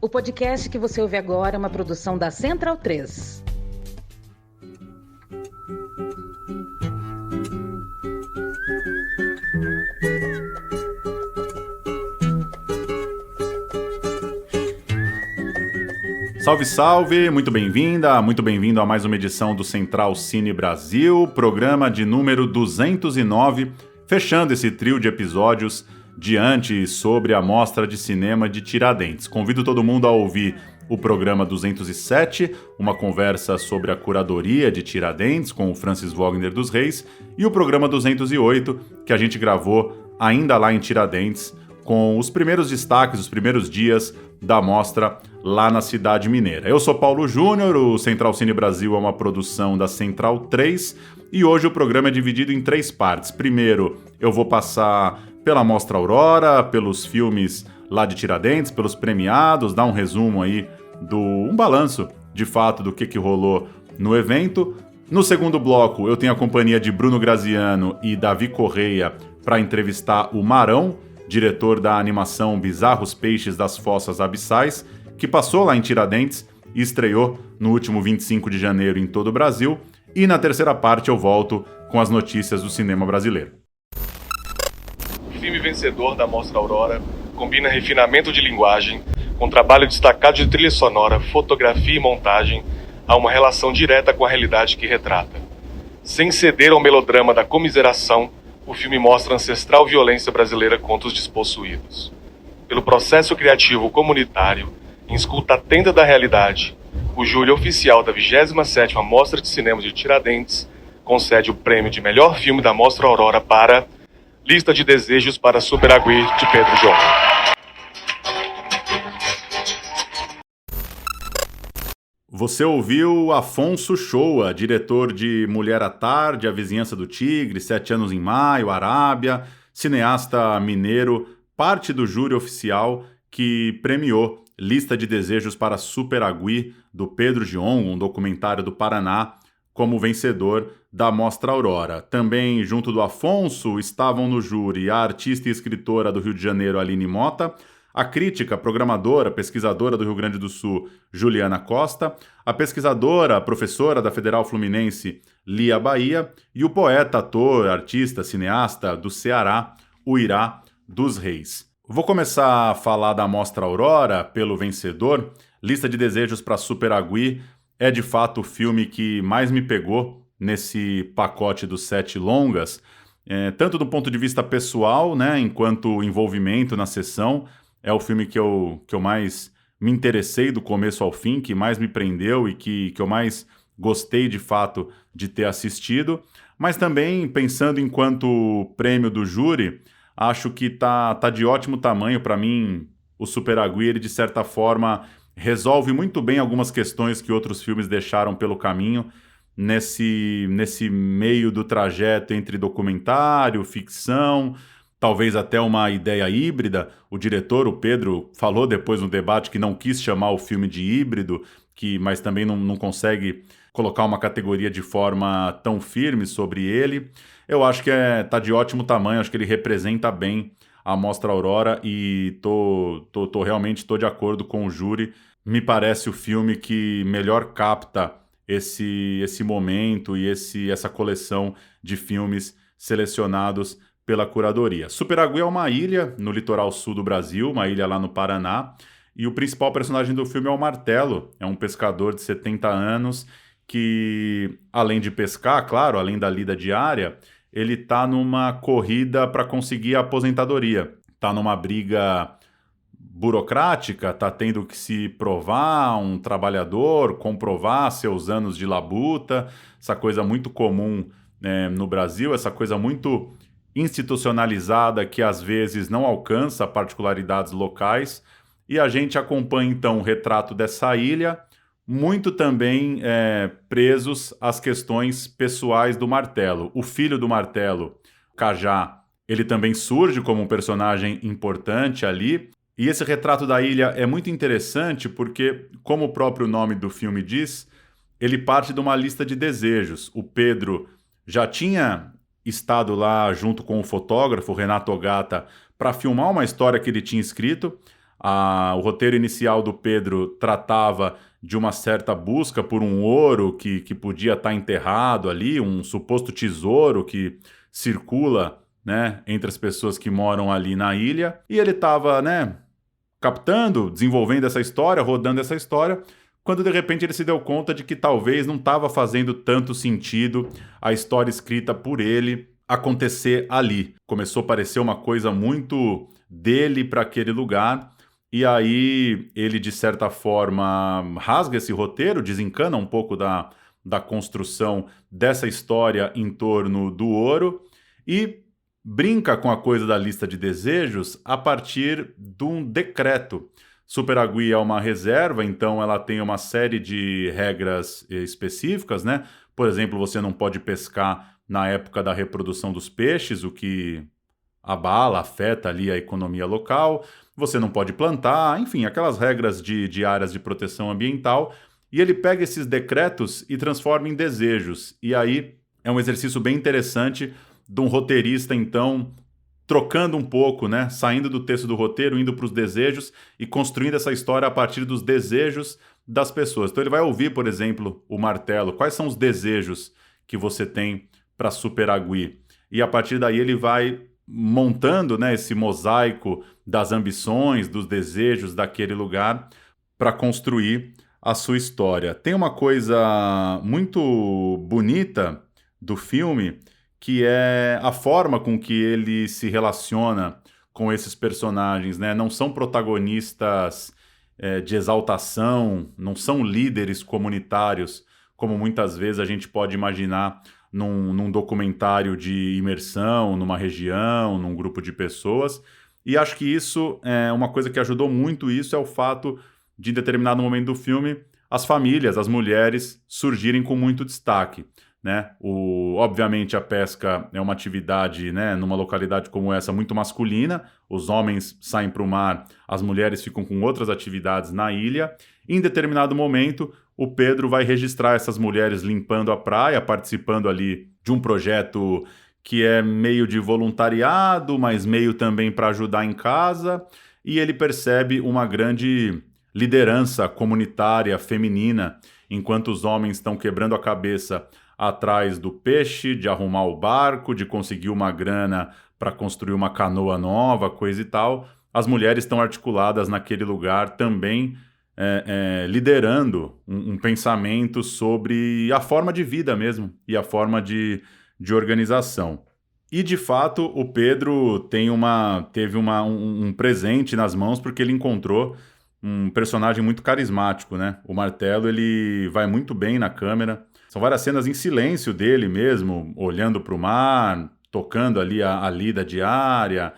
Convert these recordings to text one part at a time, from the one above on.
O podcast que você ouve agora é uma produção da Central 3. Salve, salve! Muito bem-vinda, muito bem-vindo a mais uma edição do Central Cine Brasil, programa de número 209, fechando esse trio de episódios diante sobre a Mostra de Cinema de Tiradentes. Convido todo mundo a ouvir o programa 207, uma conversa sobre a curadoria de Tiradentes com o Francis Wagner dos Reis, e o programa 208, que a gente gravou ainda lá em Tiradentes, com os primeiros destaques, os primeiros dias da mostra lá na cidade mineira. Eu sou Paulo Júnior, o Central Cine Brasil é uma produção da Central 3 e hoje o programa é dividido em 3 partes. Primeiro, eu vou passar pela Mostra Aurora, pelos filmes lá de Tiradentes, pelos premiados, dar um resumo aí, um balanço de fato do que rolou no evento. No segundo bloco, eu tenho a companhia de Bruno Graziano e Davi Correia para entrevistar o Marão, diretor da animação Bizarros Peixes das Fossas Abissais, que passou lá em Tiradentes e estreou no último 25 de janeiro em todo o Brasil. E na terceira parte eu volto com as notícias do cinema brasileiro. O filme vencedor da Mostra Aurora combina refinamento de linguagem com trabalho destacado de trilha sonora, fotografia e montagem a uma relação direta com a realidade que retrata. Sem ceder ao melodrama da comiseração, o filme mostra a ancestral violência brasileira contra os despossuídos. Pelo processo criativo comunitário, em escuta atenta da realidade, o júri oficial da 27ª Mostra de Cinema de Tiradentes concede o prêmio de melhor filme da Mostra Aurora para Lista de Desejos para Superagui, de Pedro João. Você ouviu Afonso Shoa, diretor de Mulher à Tarde, A Vizinhança do Tigre, 7 Anos em Maio, Arábia, cineasta mineiro, parte do júri oficial que premiou Lista de Desejos para Superagui, do Pedro Gion, um documentário do Paraná, como vencedor da Mostra Aurora. Também, junto do Afonso, estavam no júri a artista e escritora do Rio de Janeiro, Aline Mota, a crítica, programadora, pesquisadora do Rio Grande do Sul, Juliana Costa, a pesquisadora, professora da Federal Fluminense, Lia Bahia, e o poeta, ator, artista, cineasta do Ceará, Uirá dos Reis. Vou começar a falar da Mostra Aurora pelo vencedor. Lista de Desejos para Superagui é de fato o filme que mais me pegou nesse pacote dos 7 longas, tanto do ponto de vista pessoal, né, enquanto envolvimento na sessão. É o filme que eu mais me interessei do começo ao fim, que mais me prendeu e que eu mais gostei de fato de ter assistido. Mas também, pensando enquanto prêmio do júri, acho que tá de ótimo tamanho. Para mim, o Superagui, ele de certa forma resolve muito bem algumas questões que outros filmes deixaram pelo caminho nesse meio do trajeto entre documentário, ficção, talvez até uma ideia híbrida. O diretor, o Pedro, falou depois no debate que não quis chamar o filme de híbrido, mas também não consegue colocar uma categoria de forma tão firme sobre ele. Eu acho que tá de ótimo tamanho, acho que ele representa bem a Mostra Aurora e realmente tô de acordo com o júri. Me parece o filme que melhor capta esse momento e essa coleção de filmes selecionados pela curadoria. Superagui é uma ilha no litoral sul do Brasil, uma ilha lá no Paraná, e o principal personagem do filme é o Martelo, é um pescador de 70 anos que, além de pescar, claro, além da lida diária, ele está numa corrida para conseguir a aposentadoria, está numa briga burocrática, está tendo que se provar um trabalhador, comprovar seus anos de labuta, essa coisa muito comum, no Brasil, essa coisa muito institucionalizada que às vezes não alcança particularidades locais, e a gente acompanha então o retrato dessa ilha, muito também presos às questões pessoais do Martelo. O filho do Martelo, Cajá, ele também surge como um personagem importante ali, e esse retrato da ilha é muito interessante porque, como o próprio nome do filme diz, ele parte de uma lista de desejos. O Pedro já tinha estado lá junto com o fotógrafo Renato Ogata para filmar uma história que ele tinha escrito. O roteiro inicial do Pedro tratava de uma certa busca por um ouro que podia estar enterrado ali, um suposto tesouro que circula, né, entre as pessoas que moram ali na ilha. E ele estava, né, captando, desenvolvendo essa história, rodando essa história, quando de repente ele se deu conta de que talvez não estava fazendo tanto sentido a história escrita por ele acontecer ali. Começou a parecer uma coisa muito dele para aquele lugar. E aí ele, de certa forma, rasga esse roteiro, desencana um pouco da construção dessa história em torno do ouro e brinca com a coisa da lista de desejos a partir de um decreto. Superagui é uma reserva, então ela tem uma série de regras específicas, né? Por exemplo, você não pode pescar na época da reprodução dos peixes, o que abala, afeta ali a economia local. Você não pode plantar, enfim, aquelas regras de áreas de proteção ambiental. E ele pega esses decretos e transforma em desejos. E aí é um exercício bem interessante de um roteirista, então, trocando um pouco, né? Saindo do texto do roteiro, indo para os desejos e construindo essa história a partir dos desejos das pessoas. Então ele vai ouvir, por exemplo, o Martelo. Quais são os desejos que você tem para Superagui? E a partir daí ele vai montando, né, esse mosaico das ambições, dos desejos daquele lugar para construir a sua história. Tem uma coisa muito bonita do filme, que é a forma com que ele se relaciona com esses personagens, né? Não são protagonistas de exaltação, não são líderes comunitários, como muitas vezes a gente pode imaginar num documentário de imersão, numa região, num grupo de pessoas. E acho que isso é uma coisa que ajudou muito, isso é o fato de, em determinado momento do filme, as famílias, as mulheres, surgirem com muito destaque, né? Obviamente a pesca é uma atividade, né, numa localidade como essa muito masculina, os homens saem para o mar, as mulheres ficam com outras atividades na ilha. Em determinado momento, o Pedro vai registrar essas mulheres limpando a praia, participando ali de um projeto que é meio de voluntariado, mas meio também para ajudar em casa, e ele percebe uma grande liderança comunitária feminina, enquanto os homens estão quebrando a cabeça atrás do peixe, de arrumar o barco, de conseguir uma grana para construir uma canoa nova, coisa e tal. As mulheres estão articuladas naquele lugar também, liderando um pensamento sobre a forma de vida mesmo e a forma de organização. E, de fato, o Pedro teve um presente nas mãos porque ele encontrou um personagem muito carismático, né? O Martelo, ele vai muito bem na câmera. São várias cenas em silêncio dele mesmo, olhando para o mar, tocando ali a lida diária,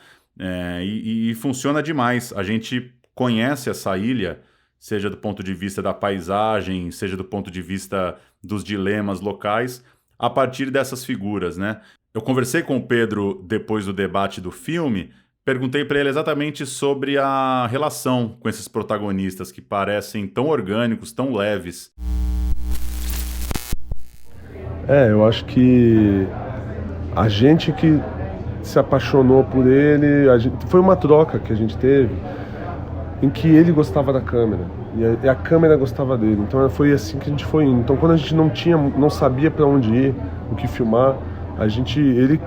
e funciona demais. A gente conhece essa ilha, seja do ponto de vista da paisagem, seja do ponto de vista dos dilemas locais, a partir dessas figuras, né? Eu conversei com o Pedro depois do debate do filme, perguntei para ele exatamente sobre a relação com esses protagonistas que parecem tão orgânicos, tão leves. Eu acho que a gente que se apaixonou por ele, foi uma troca que a gente teve, em que ele gostava da câmera e a câmera gostava dele. Então foi assim que a gente foi indo. Então quando a gente não sabia para onde ir, o que filmar,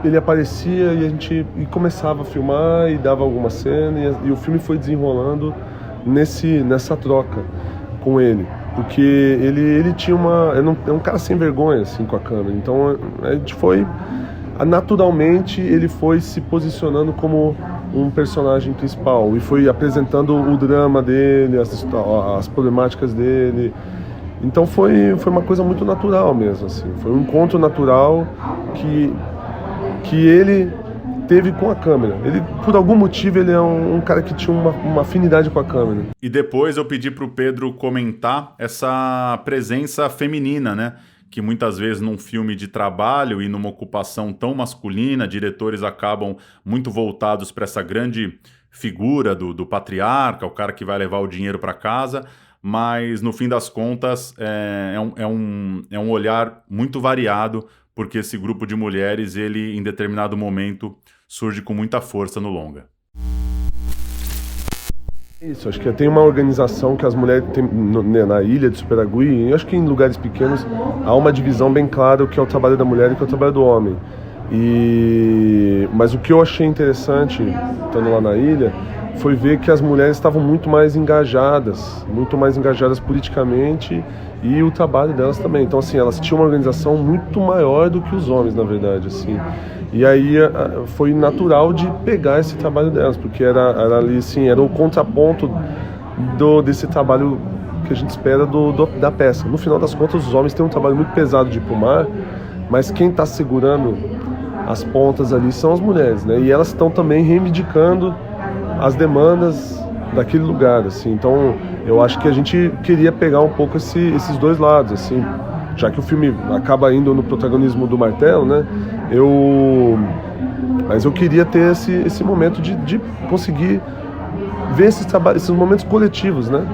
ele aparecia e a gente começava a filmar e dava alguma cena e o filme foi desenrolando nessa troca com ele, porque ele tinha é um cara sem vergonha assim com a câmera. Então a gente foi naturalmente, ele foi se posicionando como um personagem principal e foi apresentando o drama dele, as problemáticas dele. Então foi uma coisa muito natural mesmo, assim. Foi um encontro natural que ele teve com a câmera. Ele, por algum motivo, ele é um cara que tinha uma afinidade com a câmera. E depois eu pedi para o Pedro comentar essa presença feminina, né? Que muitas vezes num filme de trabalho e numa ocupação tão masculina, diretores acabam muito voltados para essa grande figura do patriarca, o cara que vai levar o dinheiro para casa, mas no fim das contas é um olhar muito variado, porque esse grupo de mulheres, ele em determinado momento surge com muita força no longa. Isso, acho que tem uma organização que as mulheres têm na ilha de Superagui, e acho que em lugares pequenos há uma divisão bem clara, o que é o trabalho da mulher e o que é o trabalho do homem. Mas o que eu achei interessante, estando lá na ilha, foi ver que as mulheres estavam muito mais engajadas politicamente, e o trabalho delas também. Então, assim, elas tinham uma organização muito maior do que os homens, na verdade, assim. E aí foi natural de pegar esse trabalho delas, porque era ali, assim, era o contraponto desse trabalho que a gente espera da pesca. No final das contas, os homens têm um trabalho muito pesado de ir pro mar, mas quem está segurando as pontas ali são as mulheres, né? E elas estão também reivindicando as demandas daquele lugar, assim. Então, eu acho que a gente queria pegar um pouco esses dois lados, assim, já que o filme acaba indo no protagonismo do Martelo, né? Mas eu queria ter esse momento de conseguir ver esses momentos coletivos, né?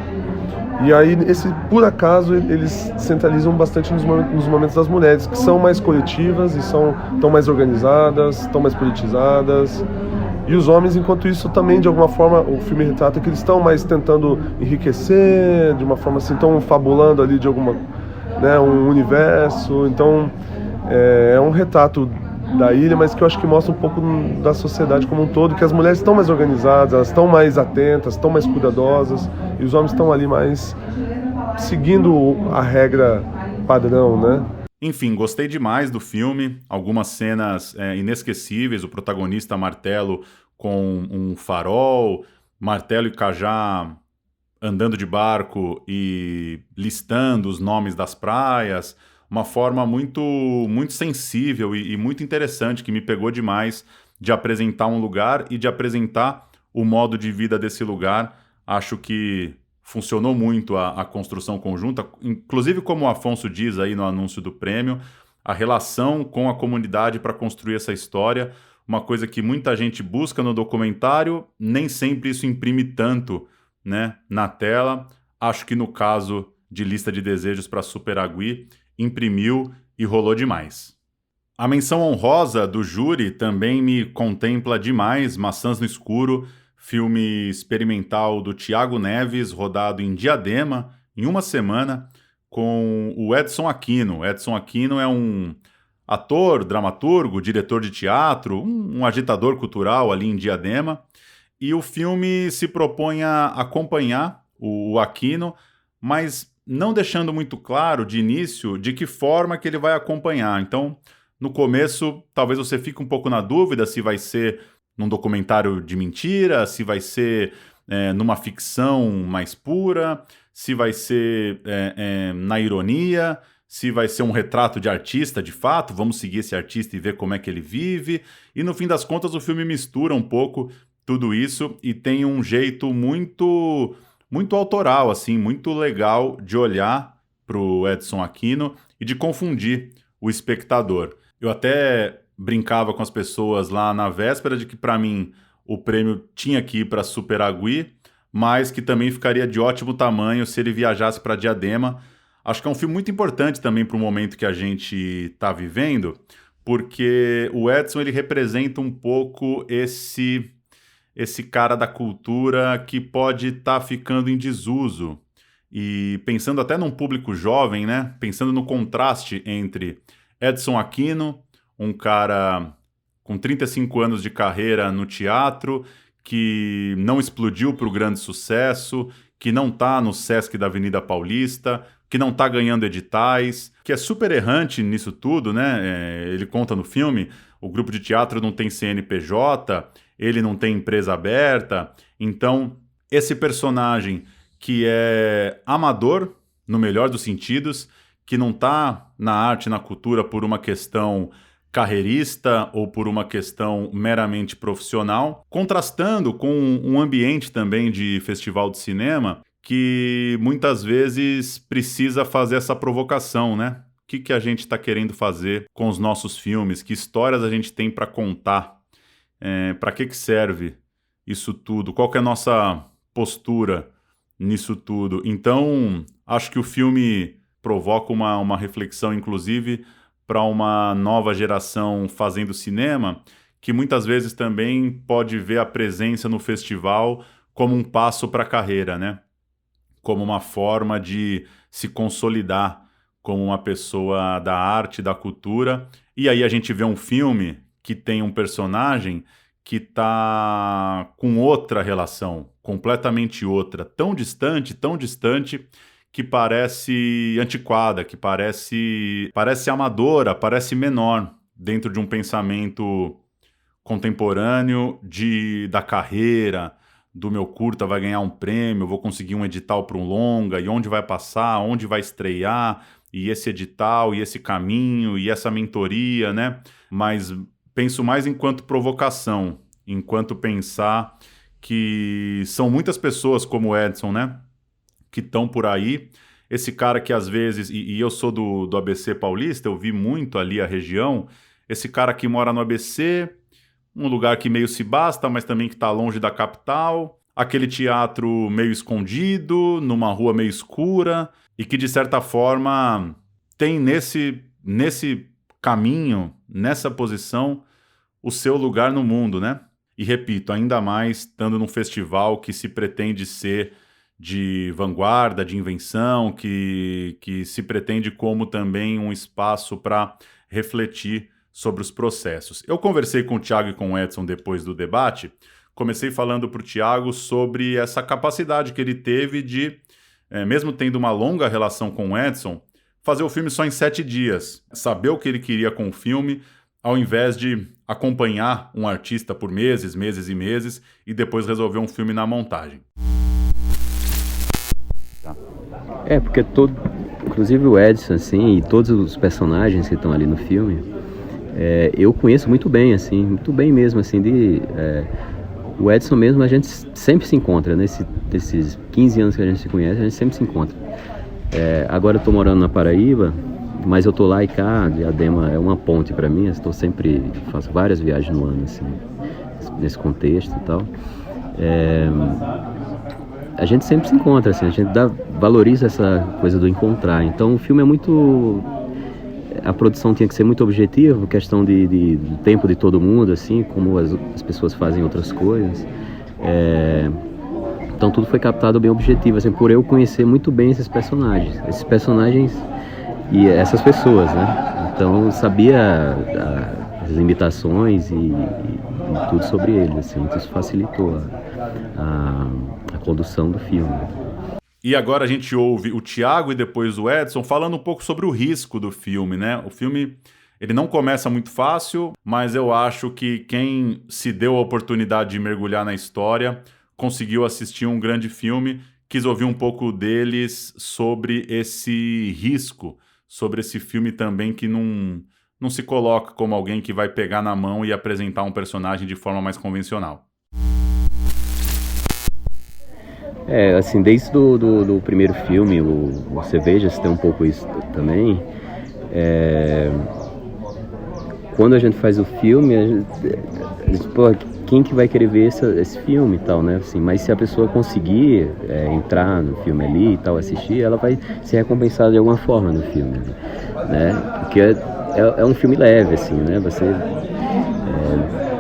E aí, por acaso, eles centralizam bastante nos momentos das mulheres, que são mais coletivas e estão mais organizadas, estão mais politizadas. E os homens, enquanto isso, também, de alguma forma, o filme retrata que eles estão mais tentando enriquecer, de uma forma assim, estão fabulando ali de um universo. Então, é um retrato da ilha, mas que eu acho que mostra um pouco da sociedade como um todo, que as mulheres estão mais organizadas, elas estão mais atentas, estão mais cuidadosas, e os homens estão ali mais seguindo a regra padrão, né? Enfim, gostei demais do filme, algumas cenas inesquecíveis, o protagonista Martelo com um farol, Martelo e Cajá andando de barco e listando os nomes das praias, uma forma muito, muito sensível e muito interessante, que me pegou demais, de apresentar um lugar e de apresentar o modo de vida desse lugar. Acho que funcionou muito a construção conjunta, inclusive como o Afonso diz aí no anúncio do prêmio, a relação com a comunidade para construir essa história, uma coisa que muita gente busca no documentário, nem sempre isso imprime tanto, né, na tela. Acho que no caso de Lista de Desejos para Superagui, imprimiu e rolou demais. A menção honrosa do júri também me contempla demais, Maçãs no Escuro, filme experimental do Thiago Neves, rodado em Diadema, em uma semana, com o Edson Aquino. Edson Aquino é um ator, dramaturgo, diretor de teatro, um agitador cultural ali em Diadema, e o filme se propõe a acompanhar o Aquino, mas não deixando muito claro de início de que forma que ele vai acompanhar. Então, no começo, talvez você fique um pouco na dúvida se vai ser num documentário de mentira, se vai ser numa ficção mais pura, se vai ser na ironia, se vai ser um retrato de artista de fato, vamos seguir esse artista e ver como é que ele vive. E no fim das contas o filme mistura um pouco tudo isso e tem um jeito muito, muito autoral, assim, muito legal de olhar para o Edson Aquino e de confundir o espectador. Eu até brincava com as pessoas lá na véspera de que, para mim, o prêmio tinha que ir para Superagui, mas que também ficaria de ótimo tamanho se ele viajasse para Diadema. Acho que é um filme muito importante também para o momento que a gente está vivendo, porque o Edson ele representa um pouco esse cara da cultura que pode estar ficando em desuso. E pensando até num público jovem, né? Pensando no contraste entre Edson Aquino, um cara com 35 anos de carreira no teatro, que não explodiu para o grande sucesso, que não está no Sesc da Avenida Paulista, que não está ganhando editais, que é super errante nisso tudo, né? Ele conta no filme, o grupo de teatro não tem CNPJ, ele não tem empresa aberta. Então, esse personagem que é amador, no melhor dos sentidos, que não está na arte, na cultura por uma questão carreirista ou por uma questão meramente profissional, contrastando com um ambiente também de festival de cinema que muitas vezes precisa fazer essa provocação, né? O que a gente está querendo fazer com os nossos filmes? Que histórias a gente tem para contar? Para que serve isso tudo? Qual que é a nossa postura nisso tudo? Então, acho que o filme provoca uma reflexão, inclusive, para uma nova geração fazendo cinema, que muitas vezes também pode ver a presença no festival como um passo para a carreira, né? Como uma forma de se consolidar como uma pessoa da arte, da cultura. E aí a gente vê um filme que tem um personagem que está com outra relação, completamente outra, tão distante, que parece antiquada, que parece amadora, parece menor, dentro de um pensamento contemporâneo da carreira, do meu curta vai ganhar um prêmio, vou conseguir um edital para um longa, e onde vai passar, onde vai estrear, e esse edital, e esse caminho, e essa mentoria, né? Mas penso mais enquanto provocação, enquanto pensar que são muitas pessoas como o Edson, né? Que estão por aí. Esse cara que às vezes, e eu sou do ABC Paulista, eu vi muito ali a região, esse cara que mora no ABC, um lugar que meio se basta, mas também que está longe da capital, aquele teatro meio escondido, numa rua meio escura, e que de certa forma tem nesse caminho, nessa posição, o seu lugar no mundo, né? E repito, ainda mais estando num festival que se pretende ser de vanguarda, de invenção, que se pretende como também um espaço para refletir sobre os processos. Eu conversei com o Thiago e com o Edson depois do debate, comecei falando para o Thiago sobre essa capacidade que ele teve de, mesmo tendo uma longa relação com o Edson, fazer o filme só em 7 dias, saber o que ele queria com o filme, ao invés de acompanhar um artista por meses e meses, e depois resolver um filme na montagem. Porque inclusive o Edson, assim, e todos os personagens que estão ali no filme, eu conheço muito bem, assim, muito bem mesmo, assim, o Edson mesmo, a gente sempre se encontra, nesses 15 anos que a gente se conhece, a gente sempre se encontra. Agora eu tô morando na Paraíba, mas eu tô lá e cá, Diadema é uma ponte para mim, faço várias viagens no ano, assim, nesse contexto e tal. A gente sempre se encontra, assim, a gente valoriza essa coisa do encontrar. Então o filme é muito... A produção tinha que ser muito objetiva, questão do tempo de todo mundo, assim, como as pessoas fazem outras coisas. Então tudo foi captado bem objetivo, assim, por eu conhecer muito bem esses personagens e essas pessoas, né? Então eu sabia as limitações e tudo sobre eles, assim, então isso facilitou a condução do filme. E agora a gente ouve o Thiago e depois o Edson falando um pouco sobre o risco do filme, né? O filme, ele não começa muito fácil, mas eu acho que quem se deu a oportunidade de mergulhar na história conseguiu assistir um grande filme. Quis ouvir um pouco deles sobre esse risco, sobre esse filme também que não se coloca como alguém que vai pegar na mão e apresentar um personagem de forma mais convencional. Assim, desde do primeiro filme, o Cervejas tem um pouco isso também. Quando a gente faz o filme, a gente quem que vai querer ver esse filme e tal, né? Assim, mas se a pessoa conseguir entrar no filme ali e tal, assistir, ela vai ser recompensada de alguma forma no filme, né? Porque é um filme leve, assim, né?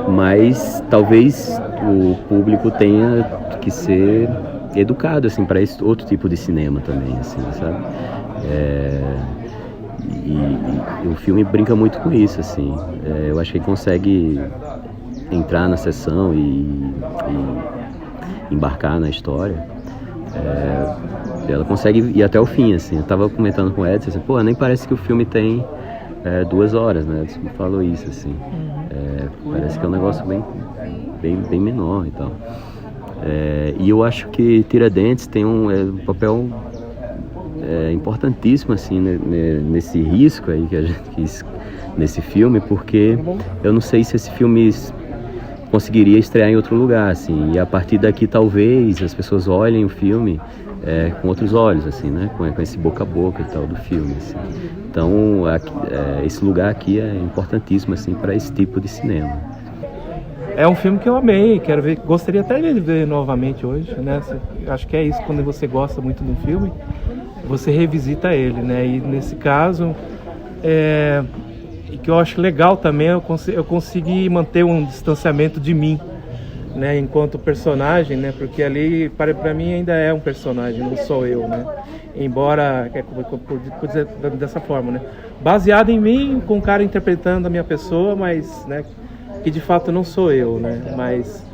Mas talvez o público tenha que ser educado, assim, para esse outro tipo de cinema também, assim, sabe? E o filme brinca muito com isso, assim. Eu acho que ele consegue entrar na sessão e embarcar na história. Ela consegue ir até o fim, assim. Eu tava comentando com o Edson, assim, nem parece que o filme tem 2 horas, né? Edson falou isso, assim. Parece que é um negócio bem menor e tal. E eu acho que Tiradentes tem um papel importantíssimo, assim, nesse risco aí que a gente quis nesse filme, porque eu não sei se esse filme conseguiria estrear em outro lugar, assim, e a partir daqui talvez as pessoas olhem o filme com outros olhos, assim, né, com esse boca a boca e tal do filme, assim. Então esse lugar aqui é importantíssimo, assim, para esse tipo de cinema. É um filme que eu amei, quero ver, gostaria até de ver novamente hoje, né? Acho que é isso, quando você gosta muito de um filme, você revisita ele, né? E nesse caso, e que eu acho legal também, eu consegui manter um distanciamento de mim, né, enquanto personagem, né, porque ali para mim ainda é um personagem, não sou eu, né, embora, por dizer dessa forma, né, baseado em mim, com o cara interpretando a minha pessoa, mas, né, que de fato não sou eu, né, mas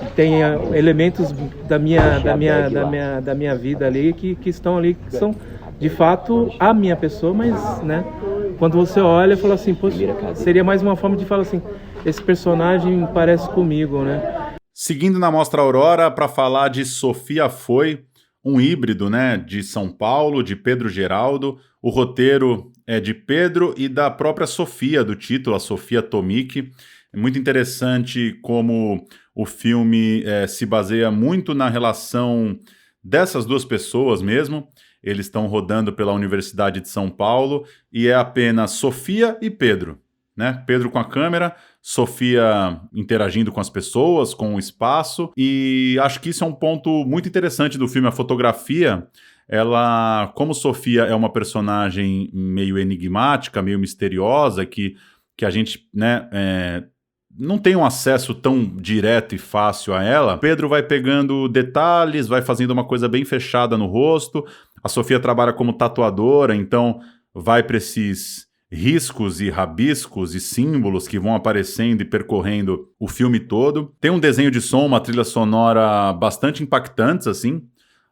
que tem elementos da minha vida ali que estão ali, que são de fato a minha pessoa, mas, né, quando você olha e fala assim, poxa, seria mais uma forma de falar assim, esse personagem parece comigo, né? Seguindo na Mostra Aurora, para falar de Sofia Foi, um híbrido, né, de São Paulo, de Pedro Geraldo. O roteiro é de Pedro e da própria Sofia, do título, a Sofia Tomik. É muito interessante como o filme se baseia muito na relação dessas duas pessoas mesmo. Eles estão rodando pela Universidade de São Paulo e é apenas Sofia e Pedro, né? Pedro com a câmera, Sofia interagindo com as pessoas, com o espaço, e acho que isso é um ponto muito interessante do filme. A fotografia, ela, como Sofia é uma personagem meio enigmática, meio misteriosa, que a gente, né, não tem um acesso tão direto e fácil a ela, Pedro vai pegando detalhes, vai fazendo uma coisa bem fechada no rosto. A Sofia trabalha como tatuadora, então vai para esses riscos e rabiscos e símbolos que vão aparecendo e percorrendo o filme todo. Tem um desenho de som, uma trilha sonora bastante impactantes, assim.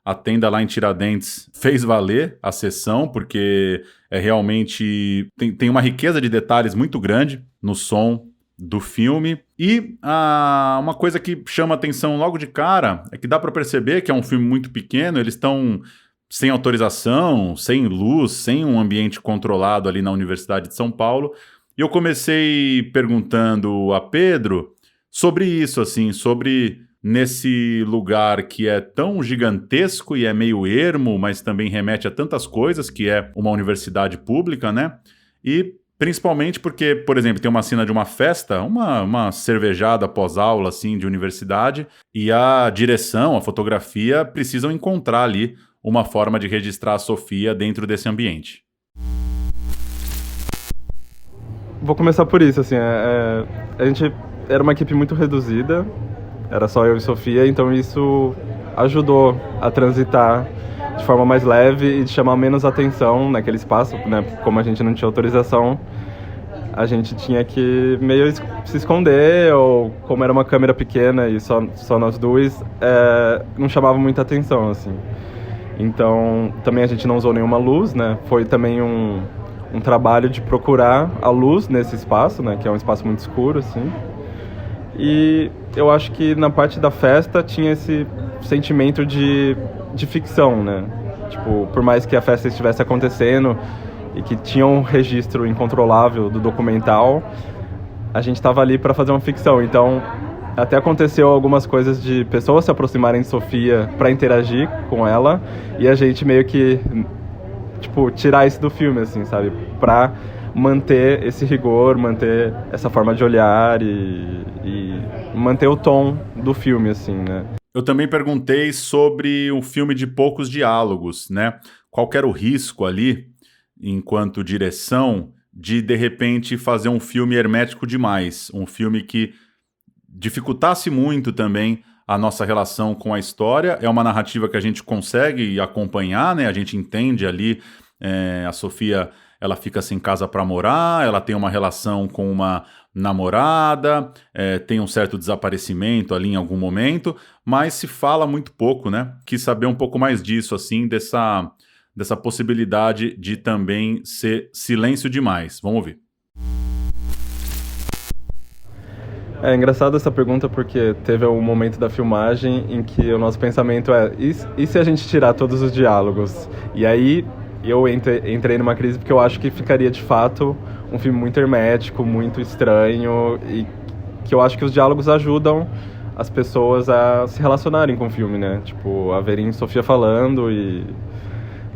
A tenda lá em Tiradentes fez valer a sessão, porque é realmente tem uma riqueza de detalhes muito grande no som do filme. E uma coisa que chama atenção logo de cara é que dá para perceber que é um filme muito pequeno, eles estão sem autorização, sem luz, sem um ambiente controlado ali na Universidade de São Paulo. E eu comecei perguntando a Pedro sobre isso, assim, sobre nesse lugar que é tão gigantesco e é meio ermo, mas também remete a tantas coisas, que é uma universidade pública, né? E principalmente porque, por exemplo, tem uma cena de uma festa, uma cervejada pós-aula, assim, de universidade, e a direção, a fotografia, precisam encontrar ali uma forma de registrar a Sofia dentro desse ambiente. Vou começar por isso, assim, a gente era uma equipe muito reduzida, era só eu e Sofia, então isso ajudou a transitar de forma mais leve e de chamar menos atenção naquele espaço, né? Como a gente não tinha autorização, a gente tinha que meio se esconder, ou como era uma câmera pequena e só nós dois, não chamava muita atenção, assim. Então, também a gente não usou nenhuma luz, né? Foi também um trabalho de procurar a luz nesse espaço, né? Que é um espaço muito escuro, assim. E eu acho que na parte da festa tinha esse sentimento de ficção, né? Tipo, por mais que a festa estivesse acontecendo e que tinha um registro incontrolável do documental, a gente estava ali para fazer uma ficção. Então, até aconteceu algumas coisas de pessoas se aproximarem de Sofia para interagir com ela e a gente meio que, tipo, tirar isso do filme, assim, sabe? Para manter esse rigor, manter essa forma de olhar e manter o tom do filme, assim, né? Eu também perguntei sobre um filme de poucos diálogos, né? Qual que era o risco ali, enquanto direção, de repente fazer um filme hermético demais, um filme que dificultasse muito também a nossa relação com a história. É uma narrativa que a gente consegue acompanhar, né? A gente entende ali, a Sofia, ela fica sem casa para morar, ela tem uma relação com uma namorada, tem um certo desaparecimento ali em algum momento, mas se fala muito pouco, né? Quis saber um pouco mais disso, assim, dessa possibilidade de também ser silêncio demais. Vamos ouvir. É engraçado essa pergunta porque teve um momento da filmagem em que o nosso pensamento e se a gente tirar todos os diálogos? E aí eu entrei numa crise porque eu acho que ficaria de fato um filme muito hermético, muito estranho, e que eu acho que os diálogos ajudam as pessoas a se relacionarem com o filme, né? Tipo, a verem Sofia falando e,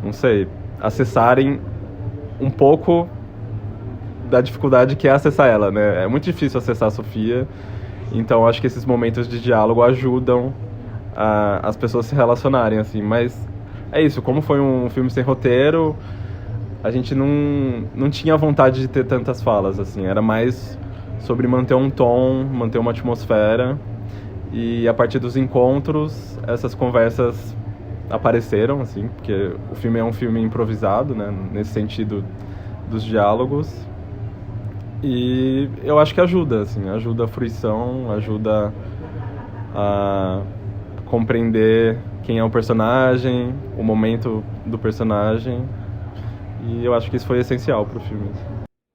não sei, acessarem um pouco da dificuldade que é acessar ela, né? É muito difícil acessar a Sofia, então acho que esses momentos de diálogo ajudam as pessoas se relacionarem, assim. Mas é isso, como foi um filme sem roteiro, a gente não tinha vontade de ter tantas falas, assim. Era mais sobre manter um tom, manter uma atmosfera E a partir dos encontros, essas conversas apareceram, assim, porque o filme é um filme improvisado, né, nesse sentido dos diálogos. E eu acho que ajuda, assim, ajuda a fruição, ajuda a compreender quem é o personagem, o momento do personagem. E eu acho que isso foi essencial pro filme.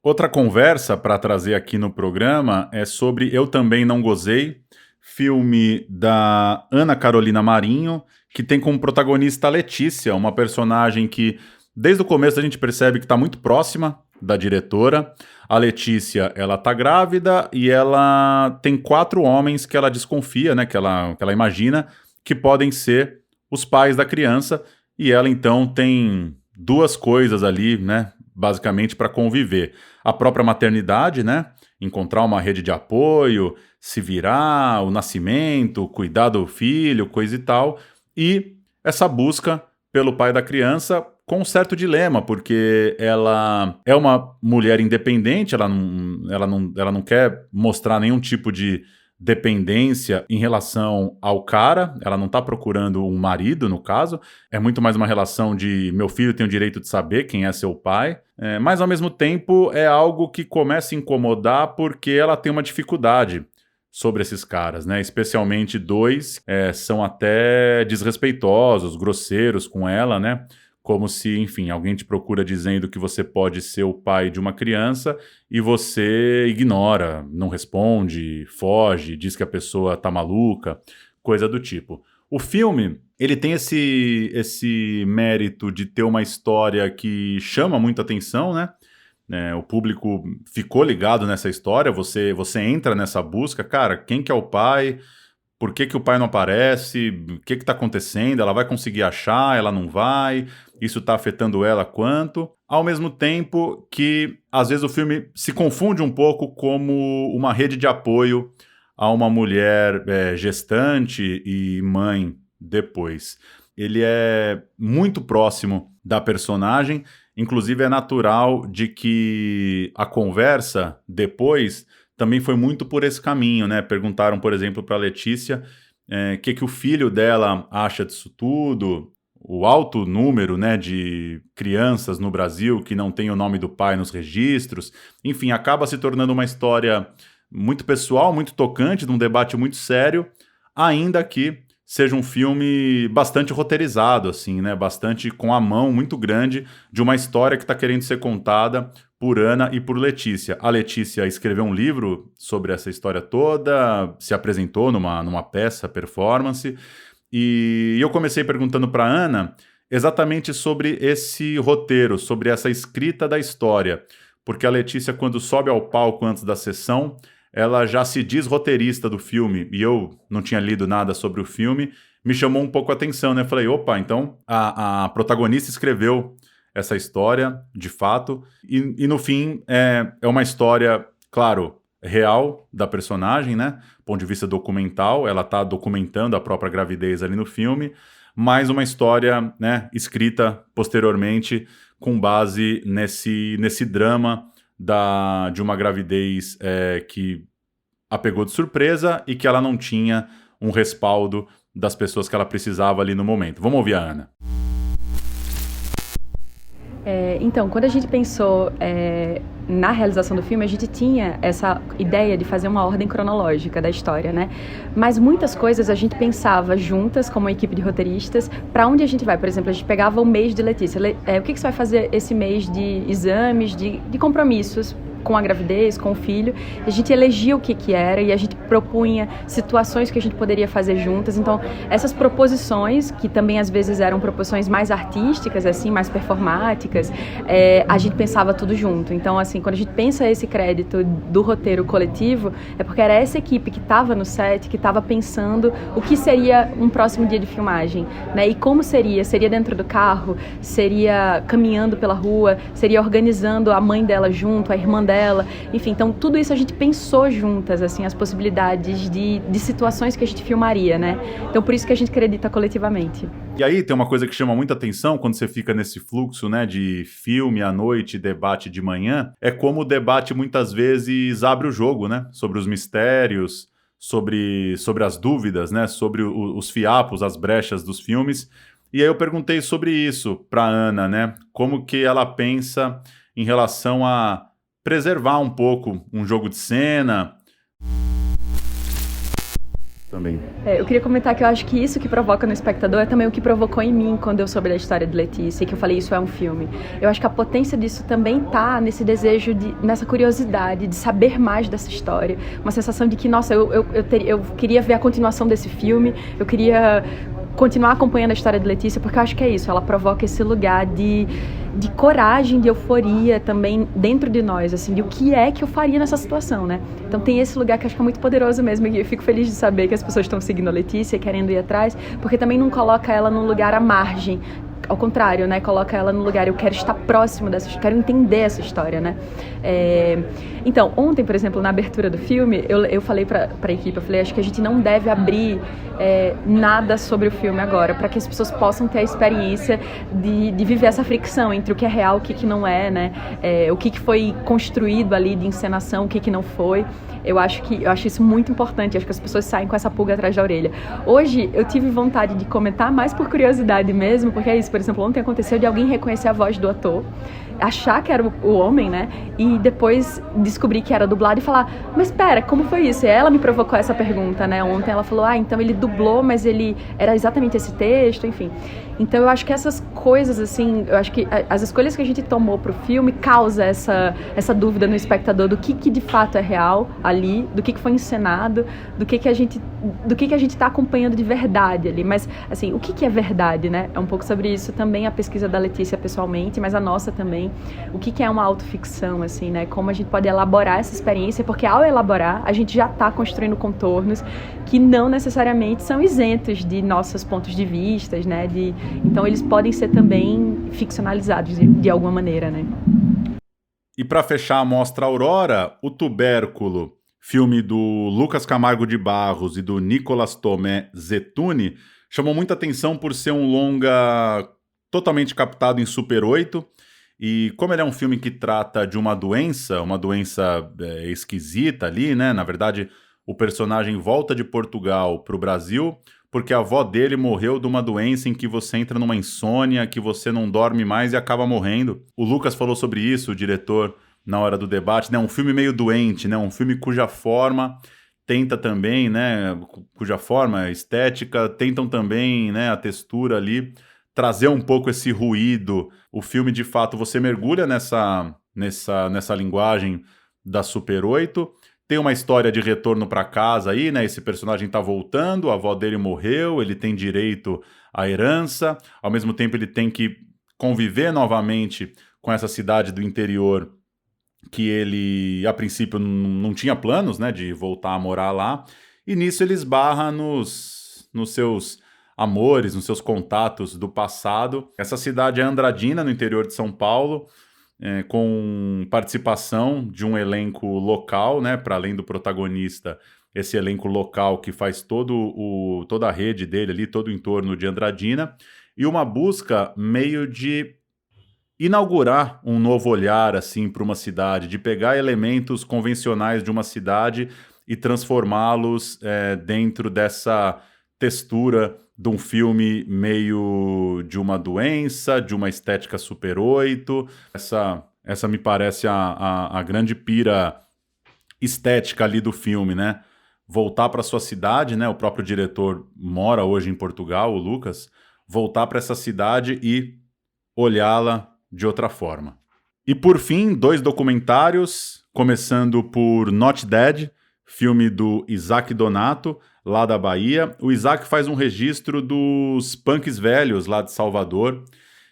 Outra conversa para trazer aqui no programa é sobre Eu Também Não Gozei, filme da Ana Carolina Marinho, que tem como protagonista a Letícia, uma personagem que desde o começo a gente percebe que está muito próxima da diretora. A Letícia, ela tá grávida e ela tem 4 homens que ela desconfia, né, que ela imagina que podem ser os pais da criança, e ela então tem 2 coisas ali, né, basicamente para conviver. A própria maternidade, né, encontrar uma rede de apoio, se virar, o nascimento, cuidar do filho, coisa e tal, e essa busca pelo pai da criança com um certo dilema, porque ela é uma mulher independente, ela não quer mostrar nenhum tipo de dependência em relação ao cara, ela não está procurando um marido, no caso, é muito mais uma relação de meu filho tem o direito de saber quem é seu pai, mas ao mesmo tempo é algo que começa a incomodar porque ela tem uma dificuldade sobre esses caras, né? Especialmente 2 são até desrespeitosos, grosseiros com ela, né? Como se, enfim, alguém te procura dizendo que você pode ser o pai de uma criança e você ignora, não responde, foge, diz que a pessoa tá maluca, coisa do tipo. O filme, ele tem esse mérito de ter uma história que chama muita atenção, né? O público ficou ligado nessa história, você entra nessa busca, cara, quem que é o pai? Por que o pai não aparece? O que está acontecendo? Ela vai conseguir achar? Ela não vai? Isso está afetando ela quanto? Ao mesmo tempo que, às vezes, o filme se confunde um pouco como uma rede de apoio a uma mulher gestante e mãe depois. Ele é muito próximo da personagem, inclusive é natural de que a conversa depois também foi muito por esse caminho, né? Perguntaram, por exemplo, para a Letícia o que o filho dela acha disso tudo, o alto número, né, de crianças no Brasil que não tem o nome do pai nos registros. Enfim, acaba se tornando uma história muito pessoal, muito tocante, de um debate muito sério, ainda que seja um filme bastante roteirizado, assim, né? Bastante com a mão muito grande de uma história que está querendo ser contada por Ana e por Letícia. A Letícia escreveu um livro sobre essa história toda, se apresentou numa peça, performance, e eu comecei perguntando para Ana exatamente sobre esse roteiro, sobre essa escrita da história, porque a Letícia, quando sobe ao palco antes da sessão, ela já se diz roteirista do filme, e eu não tinha lido nada sobre o filme, me chamou um pouco a atenção, né? Falei, opa, então a protagonista escreveu essa história, de fato, e no fim é uma história, claro, real da personagem, né? Do ponto de vista documental, ela está documentando a própria gravidez ali no filme, mas uma história, né, escrita posteriormente com base nesse drama de uma gravidez que a pegou de surpresa e que ela não tinha um respaldo das pessoas que ela precisava ali no momento. Vamos ouvir a Ana. Então, quando a gente pensou na realização do filme, a gente tinha essa ideia de fazer uma ordem cronológica da história, né? Mas muitas coisas a gente pensava juntas, como equipe de roteiristas, para onde a gente vai. Por exemplo, a gente pegava o mês de Letícia. O que você vai fazer esse mês de exames, de compromissos com a gravidez, com o filho? A gente elegia o que era e a gente propunha situações que a gente poderia fazer juntas. Então, essas proposições, que também às vezes eram proposições mais artísticas, assim, mais performáticas, a gente pensava tudo junto. Então, assim, quando a gente pensa esse crédito do roteiro coletivo, é porque era essa equipe que estava no set, que estava pensando o que seria um próximo dia de filmagem, né? E como seria? Seria dentro do carro? Seria caminhando pela rua? Seria organizando a mãe dela junto, a irmã dela? Enfim, então tudo isso a gente pensou juntas, assim, as possibilidades de situações que a gente filmaria, né? Então por isso que a gente acredita coletivamente. E aí tem uma coisa que chama muita atenção quando você fica nesse fluxo, né, de filme à noite, debate de manhã, é como o debate muitas vezes abre o jogo, né, sobre os mistérios, sobre as dúvidas, né? Sobre os fiapos, as brechas dos filmes. E aí eu perguntei sobre isso para Ana, né? Como que ela pensa em relação a preservar um pouco um jogo de cena. Também. Eu queria comentar que eu acho que isso que provoca no espectador é também o que provocou em mim quando eu soube da história de Letícia, que eu falei, isso é um filme. Eu acho que a potência disso também tá nesse desejo, nessa curiosidade de saber mais dessa história. Uma sensação de que, nossa, eu queria ver a continuação desse filme, eu queria continuar acompanhando a história de Letícia, porque eu acho que é isso, ela provoca esse lugar de coragem, de euforia também dentro de nós, assim, de o que é que eu faria nessa situação, né? Então tem esse lugar que eu acho que é muito poderoso mesmo, e eu fico feliz de saber que as pessoas estão seguindo a Letícia, querendo ir atrás, porque também não coloca ela num lugar à margem, ao contrário, né? Coloca ela no lugar, eu quero estar próximo dessa história, quero entender essa história, né? Então, ontem, por exemplo, na abertura do filme, eu falei pra equipe, eu falei, acho que a gente não deve abrir nada sobre o filme agora, para que as pessoas possam ter a experiência de viver essa fricção entre o que é real, o que não é, né? O que foi construído ali de encenação, o que não foi. Eu acho isso muito importante, acho que as pessoas saem com essa pulga atrás da orelha. Hoje, eu tive vontade de comentar mais por curiosidade mesmo, porque é isso, por exemplo, ontem aconteceu de alguém reconhecer a voz do ator, achar que era o homem, né, e depois descobrir que era dublado e falar, mas espera, como foi isso? E ela me provocou essa pergunta, né, ontem ela falou, então ele dublou, mas ele era exatamente esse texto, enfim. Então eu acho que essas coisas, assim, eu acho que as escolhas que a gente tomou pro filme causa essa dúvida no espectador do que de fato é real ali, do que foi encenado, do que a gente tá acompanhando de verdade ali, mas, assim, o que é verdade, né? É um pouco sobre isso também a pesquisa da Letícia pessoalmente, mas a nossa também, o que é uma autoficção, assim, né? Como a gente pode elaborar essa experiência, porque ao elaborar, a gente já tá construindo contornos que não necessariamente são isentos de nossos pontos de vista, né? Então eles podem ser também ficcionalizados de alguma maneira, né? E para fechar a Mostra Aurora, O Tubérculo, filme do Lucas Camargo de Barros e do Nicolas Tomé Zettuni, chamou muita atenção por ser um longa totalmente captado em Super 8, e como ele é um filme que trata de uma doença esquisita ali, né? Na verdade, o personagem volta de Portugal para o Brasil porque a avó dele morreu de uma doença em que você entra numa insônia, que você não dorme mais e acaba morrendo. O Lucas falou sobre isso, o diretor, na hora do debate, né? Um filme meio doente, né? Um filme cuja forma tenta também, né? Cuja forma estética, tentam também, né? A textura ali, trazer um pouco esse ruído. O filme, de fato, você mergulha nessa linguagem da Super 8. Tem uma história de retorno para casa aí, né? Esse personagem tá voltando, a avó dele morreu, ele tem direito à herança, ao mesmo tempo ele tem que conviver novamente com essa cidade do interior que ele, a princípio, não tinha planos, né, de voltar a morar lá, e nisso ele esbarra nos seus amores, nos seus contatos do passado. Essa cidade é Andradina, no interior de São Paulo, com participação de um elenco local, né, para além do protagonista, esse elenco local que faz toda a rede dele ali, todo o entorno de Andradina, e uma busca meio de inaugurar um novo olhar assim para uma cidade, de pegar elementos convencionais de uma cidade e transformá-los dentro dessa textura de um filme meio de uma doença, de uma estética Super 8. Essa me parece a grande pira estética ali do filme, né? Voltar para sua cidade, né? O próprio diretor mora hoje em Portugal, o Lucas. Voltar para essa cidade e olhá-la de outra forma. E por fim, 2 documentários, começando por Not Dead, filme do Isaac Donato, lá da Bahia. O Isaac faz um registro dos punks velhos lá de Salvador.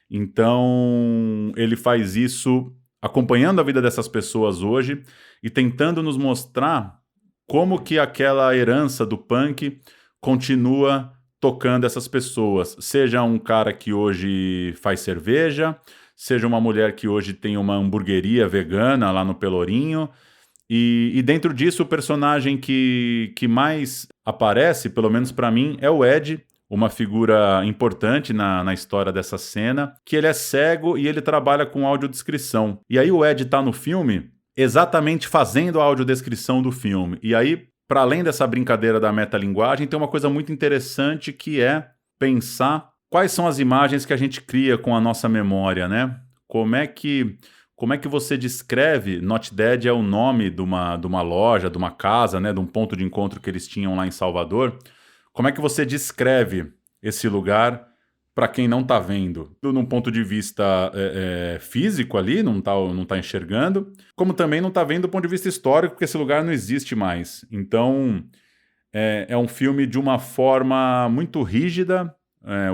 Então, ele faz isso acompanhando a vida dessas pessoas hoje e tentando nos mostrar como que aquela herança do punk continua tocando essas pessoas. Seja um cara que hoje faz cerveja, seja uma mulher que hoje tem uma hamburgueria vegana lá no Pelourinho. E dentro disso, o personagem que mais aparece, pelo menos para mim, é o Ed, uma figura importante na história dessa cena, que ele é cego e ele trabalha com audiodescrição. E aí o Ed tá no filme exatamente fazendo a audiodescrição do filme. E aí, para além dessa brincadeira da metalinguagem, tem uma coisa muito interessante que é pensar quais são as imagens que a gente cria com a nossa memória, né? Como é que você descreve? Not Dead é o nome de uma loja, de uma casa, né? De um ponto de encontro que eles tinham lá em Salvador. Como é que você descreve esse lugar para quem não está vendo? Num ponto de vista físico ali, não tá enxergando, como também não está vendo do ponto de vista histórico, porque esse lugar não existe mais. Então, é um filme de uma forma muito rígida.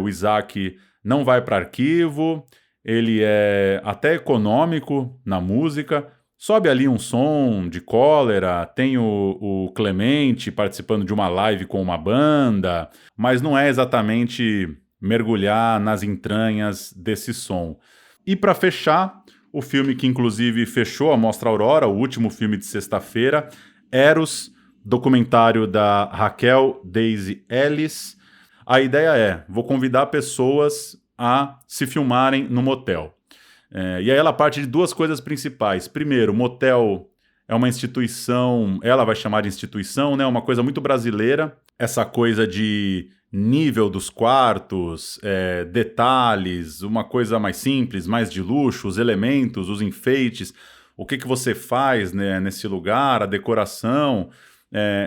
O Isaac não vai para arquivo, ele é até econômico na música, sobe ali um som de Cólera, tem o Clemente participando de uma live com uma banda, mas não é exatamente mergulhar nas entranhas desse som. E para fechar, o filme que inclusive fechou a Mostra Aurora, o último filme de sexta-feira, Eros, documentário da Raquel Daisy Ellis. A ideia vou convidar pessoas a se filmarem no motel. E aí ela parte de duas coisas principais. Primeiro, o motel é uma instituição, ela vai chamar de instituição, né? Uma coisa muito brasileira, essa coisa de nível dos quartos, detalhes, uma coisa mais simples, mais de luxo, os elementos, os enfeites, o que você faz, né, nesse lugar, a decoração.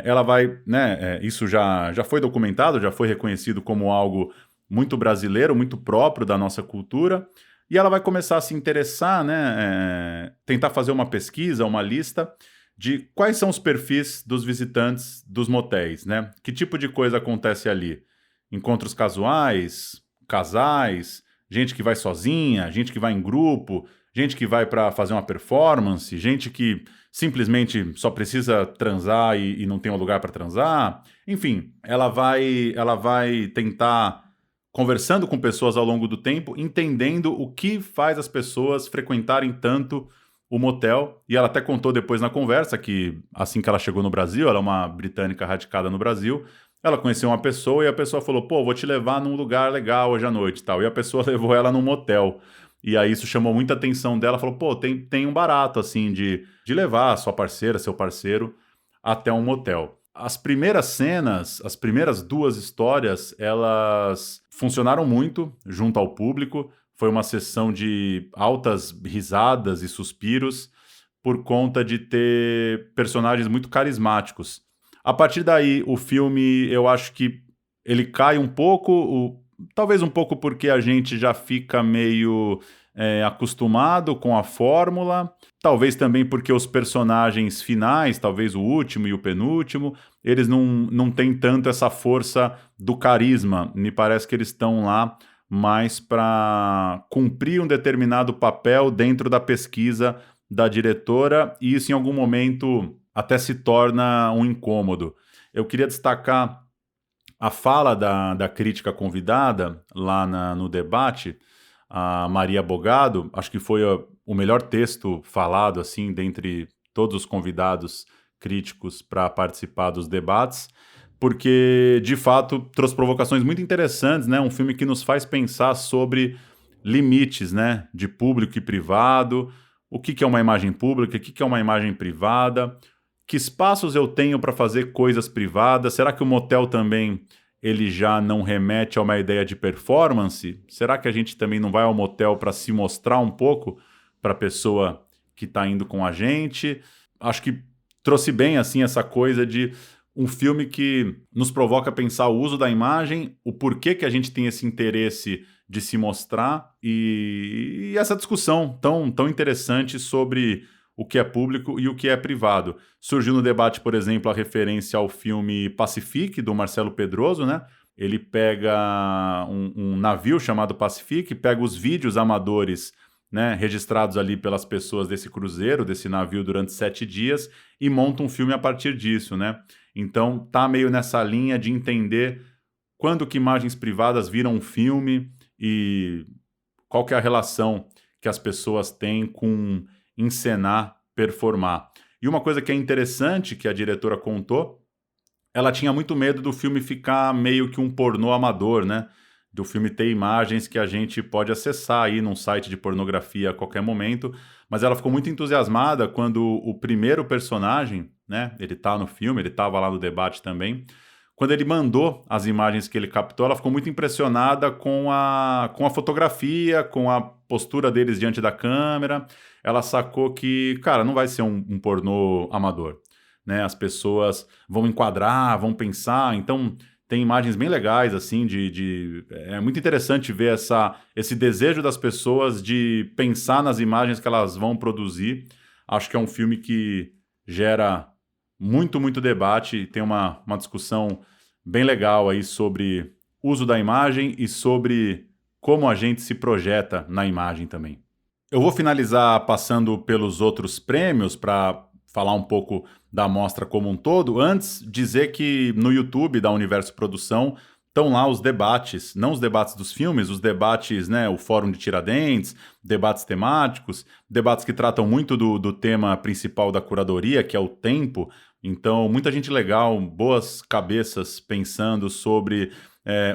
Ela vai, né, isso já foi documentado, já foi reconhecido como algo muito brasileiro, muito próprio da nossa cultura, e ela vai começar a se interessar, né, tentar fazer uma pesquisa, uma lista de quais são os perfis dos visitantes dos motéis, né? Que tipo de coisa acontece ali? Encontros casuais, casais, gente que vai sozinha, gente que vai em grupo, gente que vai para fazer uma performance, gente que simplesmente só precisa transar e não tem um lugar para transar. Enfim, ela vai tentar, conversando com pessoas ao longo do tempo, entendendo o que faz as pessoas frequentarem tanto o motel. E ela até contou depois na conversa que, assim que ela chegou no Brasil, ela é uma britânica radicada no Brasil, ela conheceu uma pessoa e a pessoa falou, pô, vou te levar num lugar legal hoje à noite e tal. E a pessoa levou ela num motel. E aí isso chamou muita atenção dela, falou, pô, tem um barato, assim, de levar a sua parceira, seu parceiro, até um motel. As primeiras cenas, as primeiras duas histórias, elas funcionaram muito junto ao público. Foi uma sessão de altas risadas e suspiros por conta de ter personagens muito carismáticos. A partir daí, o filme, eu acho que ele cai um pouco, talvez um pouco porque a gente já fica meio acostumado com a fórmula, talvez também porque os personagens finais, talvez o último e o penúltimo, eles não têm tanto essa força do carisma. Me parece que eles estão lá mais para cumprir um determinado papel dentro da pesquisa da diretora, e isso em algum momento até se torna um incômodo. Eu queria destacar a fala da crítica convidada lá no debate, a Maria Bogado. Acho que foi o melhor texto falado, assim, dentre todos os convidados críticos para participar dos debates, porque, de fato, trouxe provocações muito interessantes, né? Um filme que nos faz pensar sobre limites, né? De público e privado, o que é uma imagem pública, o que é uma imagem privada, que espaços eu tenho para fazer coisas privadas. Será que o motel também ele já não remete a uma ideia de performance? Será que a gente também não vai ao motel para se mostrar um pouco para a pessoa que está indo com a gente? Acho que trouxe bem assim essa coisa de um filme que nos provoca a pensar o uso da imagem, o porquê que a gente tem esse interesse de se mostrar e essa discussão tão interessante sobre o que é público e o que é privado. Surgiu no debate, por exemplo, a referência ao filme Pacific, do Marcelo Pedroso, né? Ele pega um navio chamado Pacific, pega os vídeos amadores, né, registrados ali pelas pessoas desse cruzeiro, desse navio durante 7 dias, e monta um filme a partir disso, né? Então tá meio nessa linha de entender quando que imagens privadas viram um filme e qual que é a relação que as pessoas têm com encenar, performar. E uma coisa que é interessante que a diretora contou, ela tinha muito medo do filme ficar meio que um pornô amador, né? do filme ter imagens que a gente pode acessar aí num site de pornografia a qualquer momento, mas ela ficou muito entusiasmada quando o primeiro personagem, né, ele tá no filme, ele estava lá no debate também, quando ele mandou as imagens que ele captou, ela ficou muito impressionada com a fotografia, com a postura deles diante da câmera. Ela sacou que, cara, não vai ser um pornô amador, né? As pessoas vão enquadrar, vão pensar, então tem imagens bem legais, assim, é muito interessante ver esse desejo das pessoas de pensar nas imagens que elas vão produzir. Acho que é um filme que gera muito, muito debate e tem uma discussão bem legal aí sobre uso da imagem e sobre como a gente se projeta na imagem também. Eu vou finalizar passando pelos outros prêmios para falar um pouco da mostra como um todo. Antes, dizer que no YouTube da Universo Produção estão lá os debates, não os debates dos filmes, os debates, né, o Fórum de Tiradentes, debates temáticos, debates que tratam muito do tema principal da curadoria, que é o tempo. Então, muita gente legal, boas cabeças pensando sobre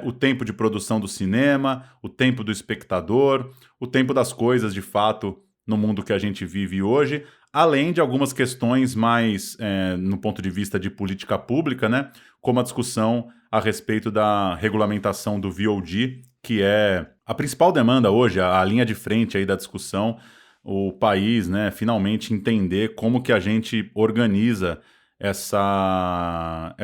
o tempo de produção do cinema, o tempo do espectador, o tempo das coisas, de fato, no mundo que a gente vive hoje, além de algumas questões mais no ponto de vista de política pública, né, como a discussão a respeito da regulamentação do VOD, que é a principal demanda hoje, a linha de frente aí da discussão, o país, né, finalmente entender como que a gente organiza essa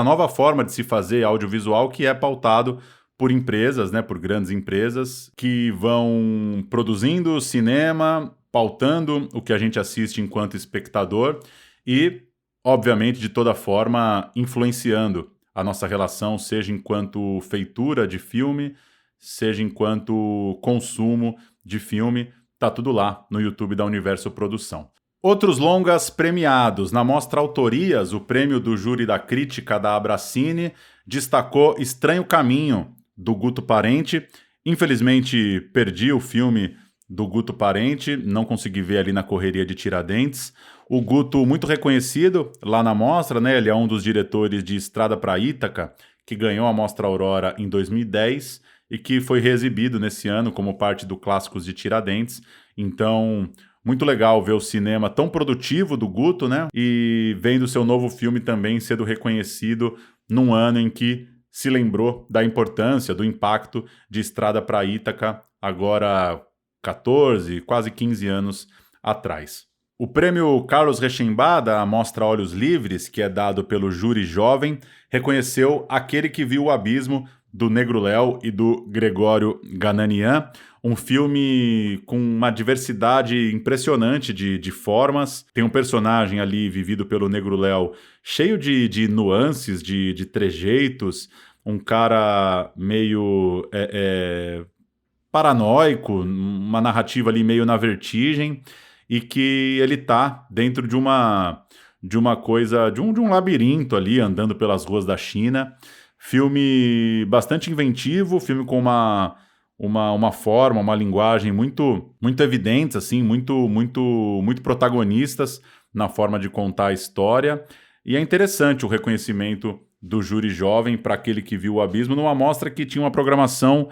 nova forma de se fazer audiovisual, que é pautado por empresas, né, por grandes empresas, que vão produzindo cinema, pautando o que a gente assiste enquanto espectador e, obviamente, de toda forma, influenciando a nossa relação, seja enquanto feitura de filme, seja enquanto consumo de filme. Tá tudo lá no YouTube da Universo Produção. Outros longas premiados. Na mostra Autorias, o prêmio do júri da crítica da Abracine destacou Estranho Caminho, do Guto Parente. Infelizmente, perdi o filme do Guto Parente, não consegui ver ali na correria de Tiradentes. O Guto, muito reconhecido lá na mostra, né? Ele é um dos diretores de Estrada para Ítaca, que ganhou a Mostra Aurora em 2010 e que foi reexibido nesse ano como parte do Clássicos de Tiradentes. Então, muito legal ver o cinema tão produtivo do Guto, né? E vendo seu novo filme também sendo reconhecido num ano em que se lembrou da importância, do impacto de Estrada para Ítaca, agora 14, quase 15 anos atrás. O prêmio Carlos Rechenbach, da Mostra Olhos Livres, que é dado pelo júri jovem, reconheceu Aquele que Viu o Abismo, do Negro Léo e do Gregório Gananian, um filme com uma diversidade impressionante de formas. Tem um personagem ali vivido pelo Negro Léo cheio de nuances, de trejeitos, um cara meio paranoico, uma narrativa ali meio na vertigem, e que ele tá dentro de uma coisa, de um labirinto ali, andando pelas ruas da China. Filme bastante inventivo, filme com uma forma, uma linguagem muito, muito evidentes, assim, muito protagonistas na forma de contar a história. E é interessante o reconhecimento do júri jovem para Aquele que Viu o Abismo, numa mostra que tinha uma programação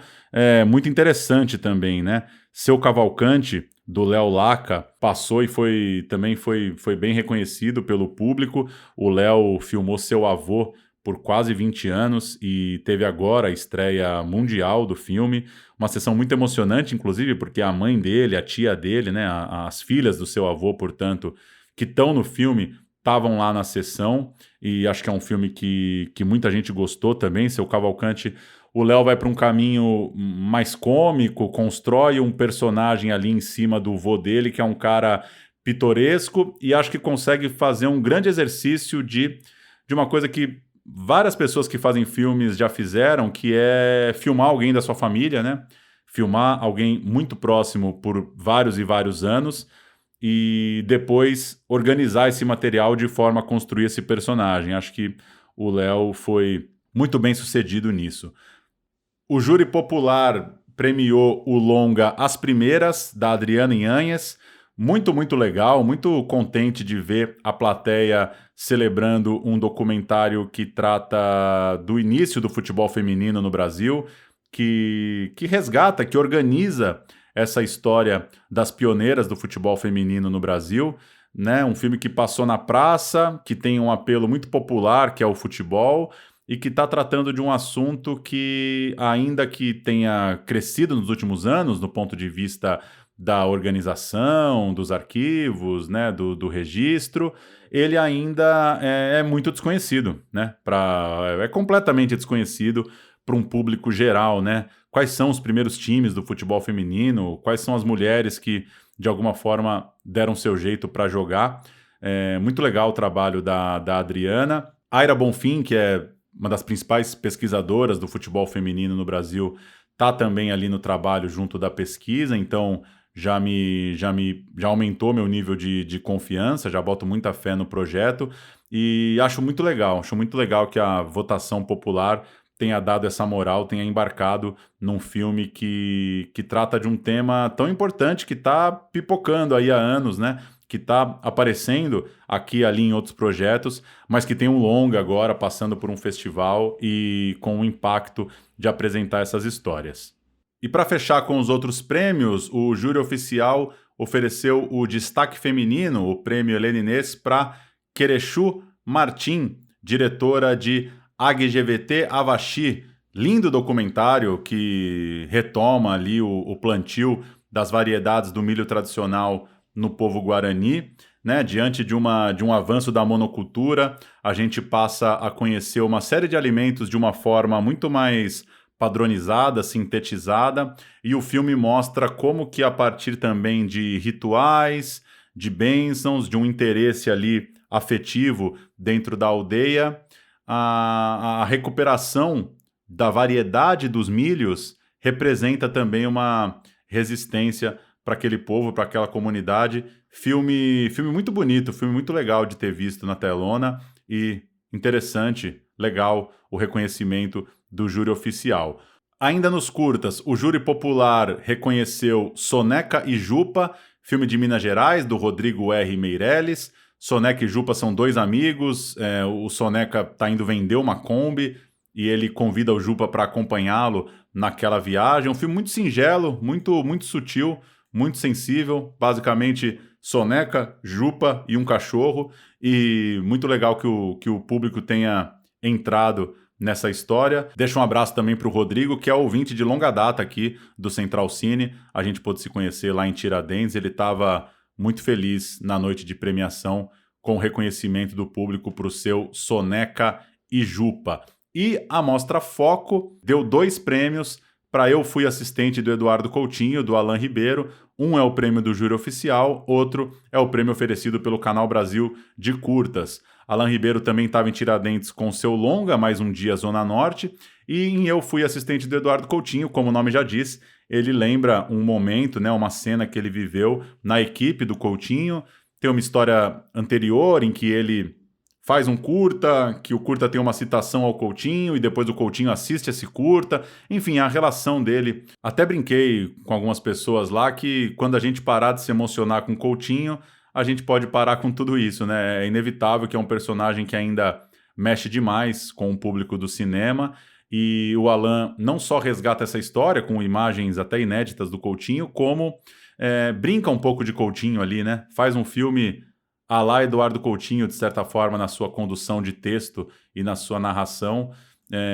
muito interessante também, né? Seu Cavalcante, do Léo Laca, passou e também foi bem reconhecido pelo público. O Léo filmou Seu Avô por quase 20 anos e teve agora a estreia mundial do filme, uma sessão muito emocionante, inclusive, porque a mãe dele, a tia dele, né, as filhas do seu avô, portanto, que estão no filme, estavam lá na sessão, e acho que é um filme que muita gente gostou também. Seu Cavalcante, o Léo vai para um caminho mais cômico, constrói um personagem ali em cima do vô dele, que é um cara pitoresco, e acho que consegue fazer um grande exercício de uma coisa que várias pessoas que fazem filmes já fizeram, que é filmar alguém da sua família, né? Filmar alguém muito próximo por vários e vários anos e depois organizar esse material de forma a construir esse personagem. Acho que o Léo foi muito bem sucedido nisso. O júri popular premiou o longa As Primeiras, da Adriana Inhanhas. Muito, muito legal, muito contente de ver a plateia celebrando um documentário que trata do início do futebol feminino no Brasil, que resgata, que organiza essa história das pioneiras do futebol feminino no Brasil, né? Um filme que passou na praça, que tem um apelo muito popular, que é o futebol, e que está tratando de um assunto que, ainda que tenha crescido nos últimos anos, no ponto de vista da organização, dos arquivos, né, do registro, ele ainda é muito desconhecido, né? É completamente desconhecido para um público geral, né? Quais são os primeiros times do futebol feminino, quais são as mulheres que, de alguma forma, deram seu jeito para jogar. É muito legal o trabalho da Adriana. Aira Bonfim, que é uma das principais pesquisadoras do futebol feminino no Brasil, está também ali no trabalho junto da pesquisa, então já aumentou meu nível de confiança, já boto muita fé no projeto e acho muito legal que a votação popular tenha dado essa moral, tenha embarcado num filme que trata de um tema tão importante que está pipocando aí há anos, né? Que está aparecendo aqui e ali em outros projetos, mas que tem um longa agora, passando por um festival e com o impacto de apresentar essas histórias. E para fechar com os outros prêmios, o júri oficial ofereceu o destaque feminino, o prêmio Helena Inês, para Querechu Martim, diretora de AGGVT Avaxi, lindo documentário que retoma ali o plantio das variedades do milho tradicional no povo guarani, né? Diante de um avanço da monocultura, a gente passa a conhecer uma série de alimentos de uma forma muito mais padronizada, sintetizada, e o filme mostra como que a partir também de rituais, de bênçãos, de um interesse ali afetivo dentro da aldeia, a recuperação da variedade dos milhos representa também uma resistência para aquele povo, para aquela comunidade. Filme muito bonito, filme muito legal de ter visto na telona e interessante, legal o reconhecimento do júri oficial. Ainda nos curtas, o júri popular reconheceu Soneca e Jupa, filme de Minas Gerais, do Rodrigo R. Meirelles. Soneca e Jupa são dois amigos, o Soneca está indo vender uma Kombi e ele convida o Jupa para acompanhá-lo naquela viagem. Um filme muito singelo, muito sutil, muito sensível, basicamente Soneca, Jupa e um cachorro, e muito legal que o público tenha entrado nessa história. Deixo um abraço também para o Rodrigo, que é ouvinte de longa data aqui do Central Cine. A gente pôde se conhecer lá em Tiradentes, ele estava muito feliz na noite de premiação com o reconhecimento do público para o seu Soneca e Jupa. E a Mostra Foco deu 2 prêmios para Eu Fui Assistente do Eduardo Coutinho, do Alan Ribeiro. Um é o prêmio do júri oficial, outro é o prêmio oferecido pelo Canal Brasil de curtas. Alan Ribeiro também estava em Tiradentes com seu longa, Mais um Dia Zona Norte, e em Eu Fui Assistente do Eduardo Coutinho, como o nome já diz, ele lembra um momento, né, uma cena que ele viveu na equipe do Coutinho. Tem uma história anterior em que ele faz um curta, que o curta tem uma citação ao Coutinho, e depois o Coutinho assiste esse curta. Enfim, a relação dele. Até brinquei com algumas pessoas lá que quando a gente parar de se emocionar com o Coutinho, a gente pode parar com tudo isso, né? É inevitável que é um personagem que ainda mexe demais com o público do cinema, e o Alan não só resgata essa história com imagens até inéditas do Coutinho, como brinca um pouco de Coutinho ali, né? Faz um filme à la Eduardo Coutinho, de certa forma, na sua condução de texto e na sua narração.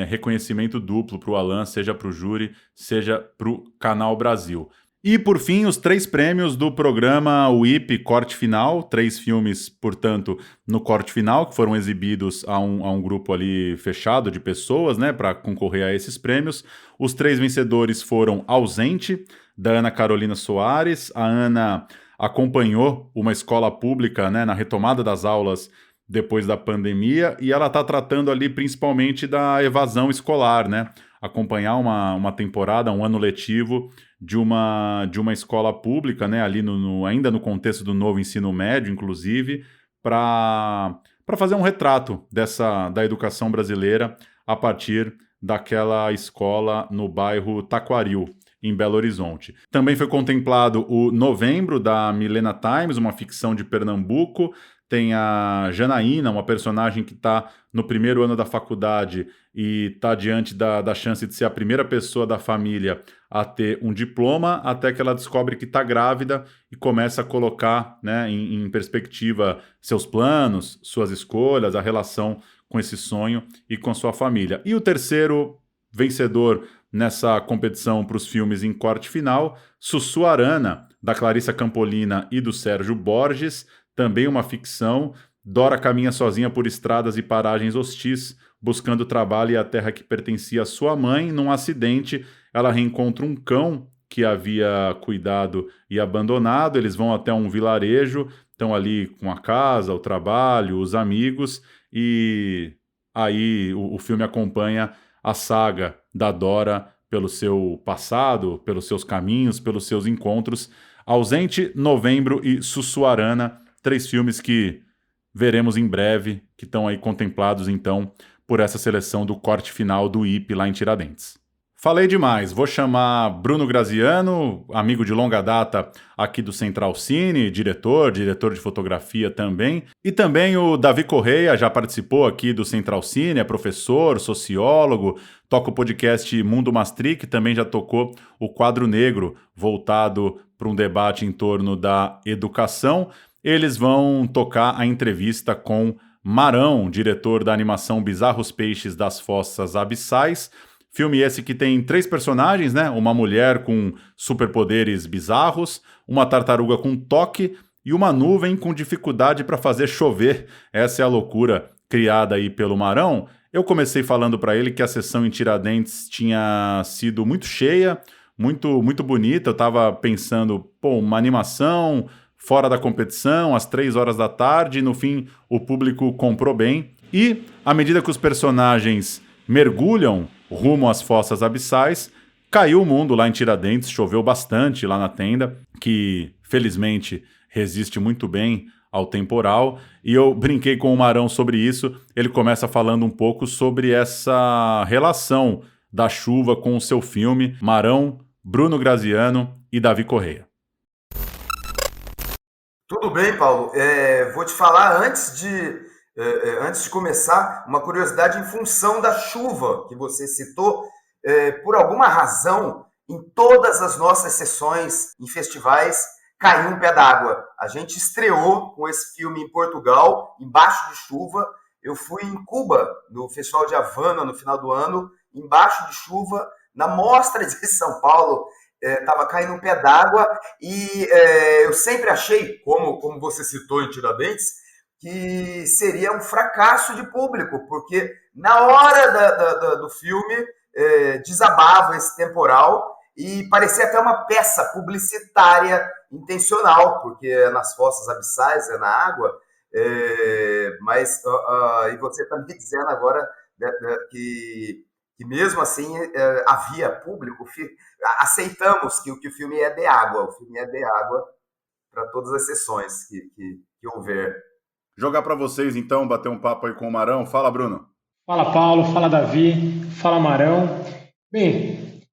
Reconhecimento duplo para o Alan, seja para o júri, seja para o Canal Brasil. E, por fim, os 3 prêmios do programa UIP Corte Final, 3 filmes, portanto, no Corte Final, que foram exibidos a um grupo ali fechado de pessoas, né, para concorrer a esses prêmios. Os 3 vencedores foram Ausente, da Ana Carolina Soares. A Ana acompanhou uma escola pública, né, na retomada das aulas depois da pandemia, e ela está tratando ali principalmente da evasão escolar, né? Acompanhar uma temporada, um ano letivo de uma escola pública, né, ali ainda no contexto do novo ensino médio, inclusive, para fazer um retrato da educação brasileira a partir daquela escola no bairro Taquaril, em Belo Horizonte. Também foi contemplado o Novembro, da Milena Times, uma ficção de Pernambuco. tem a Janaína, uma personagem que está no primeiro ano da faculdade e está diante da chance de ser a primeira pessoa da família a ter um diploma, até que ela descobre que está grávida e começa a colocar, né, em perspectiva seus planos, suas escolhas, a relação com esse sonho e com sua família. E o terceiro vencedor nessa competição para os filmes em corte final, Sussuarana, da Clarissa Campolina e do Sérgio Borges, também uma ficção. Dora caminha sozinha por estradas e paragens hostis, buscando trabalho e a terra que pertencia à sua mãe. Num acidente, ela reencontra um cão que havia cuidado e abandonado. Eles vão até um vilarejo, estão ali com a casa, o trabalho, os amigos, e aí o filme acompanha a saga da Dora pelo seu passado, pelos seus caminhos, pelos seus encontros. Ausente, Novembro e Sussuarana, 3 filmes que veremos em breve, que estão aí contemplados, então, por essa seleção do corte final do IP lá em Tiradentes. Falei demais, vou chamar Bruno Graziano, amigo de longa data aqui do Central Cine, diretor de fotografia também, e também o Davi Correia, já participou aqui do Central Cine, é professor, sociólogo, toca o podcast Mundo Maastricht, também já tocou o Quadro Negro, voltado para um debate em torno da educação. Eles vão tocar a entrevista com Marão, diretor da animação Bizarros Peixes das Fossas Abissais. Filme esse que tem 3 personagens, né? Uma mulher com superpoderes bizarros, uma tartaruga com toque e uma nuvem com dificuldade para fazer chover. Essa é a loucura criada aí pelo Marão. Eu comecei falando para ele que a sessão em Tiradentes tinha sido muito cheia, muito bonita. Eu estava pensando, uma animação fora da competição, às 3 horas da tarde, e no fim o público comprou bem. E, à medida que os personagens mergulham rumo às fossas abissais, caiu o mundo lá em Tiradentes, choveu bastante lá na tenda, que felizmente resiste muito bem ao temporal, e eu brinquei com o Marão sobre isso. Ele começa falando um pouco sobre essa relação da chuva com o seu filme. Marão, Bruno Graziano e Davi Correia. Tudo bem, Paulo. Vou te falar antes de começar, uma curiosidade em função da chuva que você citou. Por alguma razão, em todas as nossas sessões em festivais, caiu um pé d'água. A gente estreou com esse filme em Portugal, embaixo de chuva. Eu fui em Cuba, no Festival de Havana, no final do ano, embaixo de chuva. Na Mostra de São Paulo, estava caindo um pé d'água. E eu sempre achei, como você citou em Tiradentes, que seria um fracasso de público, porque na hora do filme desabava esse temporal e parecia até uma peça publicitária intencional, porque é nas fossas abissais, é na água, mas e você está me dizendo agora que mesmo assim havia público. Aceitamos que o filme é de água, o filme é de água para todas as sessões que houver. Jogar para vocês, então, bater um papo aí com o Marão. Fala, Bruno. Fala, Paulo. Fala, Davi. Fala, Marão. Bem,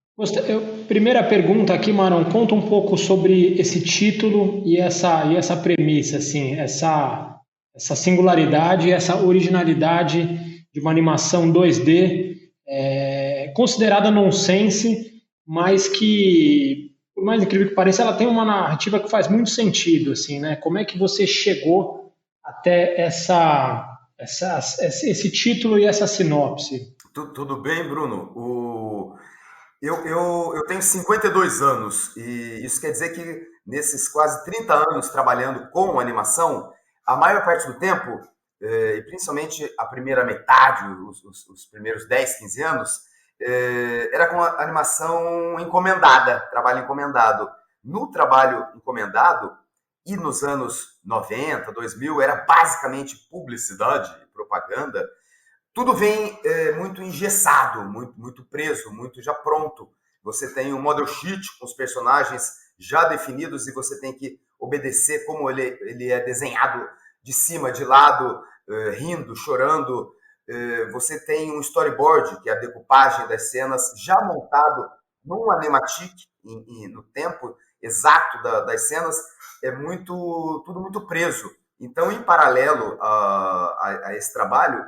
primeira pergunta aqui, Marão. Conta um pouco sobre esse título e essa premissa, assim, essa singularidade, essa originalidade de uma animação 2D considerada nonsense, mas que, por mais incrível que pareça, ela tem uma narrativa que faz muito sentido, assim, né? Como é que você chegou até esse título e essa sinopse? Tudo bem, Bruno? Eu tenho 52 anos e isso quer dizer que nesses quase 30 anos trabalhando com animação, a maior parte do tempo, e principalmente a primeira metade, os primeiros 10, 15 anos, era com a animação encomendada, trabalho encomendado. No trabalho encomendado, e nos anos 90, 2000, era basicamente publicidade, propaganda. Tudo vem muito engessado, muito preso, muito já pronto. Você tem um model sheet com os personagens já definidos e você tem que obedecer como ele é desenhado de cima, de lado, rindo, chorando. Você tem um storyboard, que é a decupagem das cenas, já montado num animatic, no tempo exato das cenas. Tudo muito preso. Então, em paralelo a esse trabalho,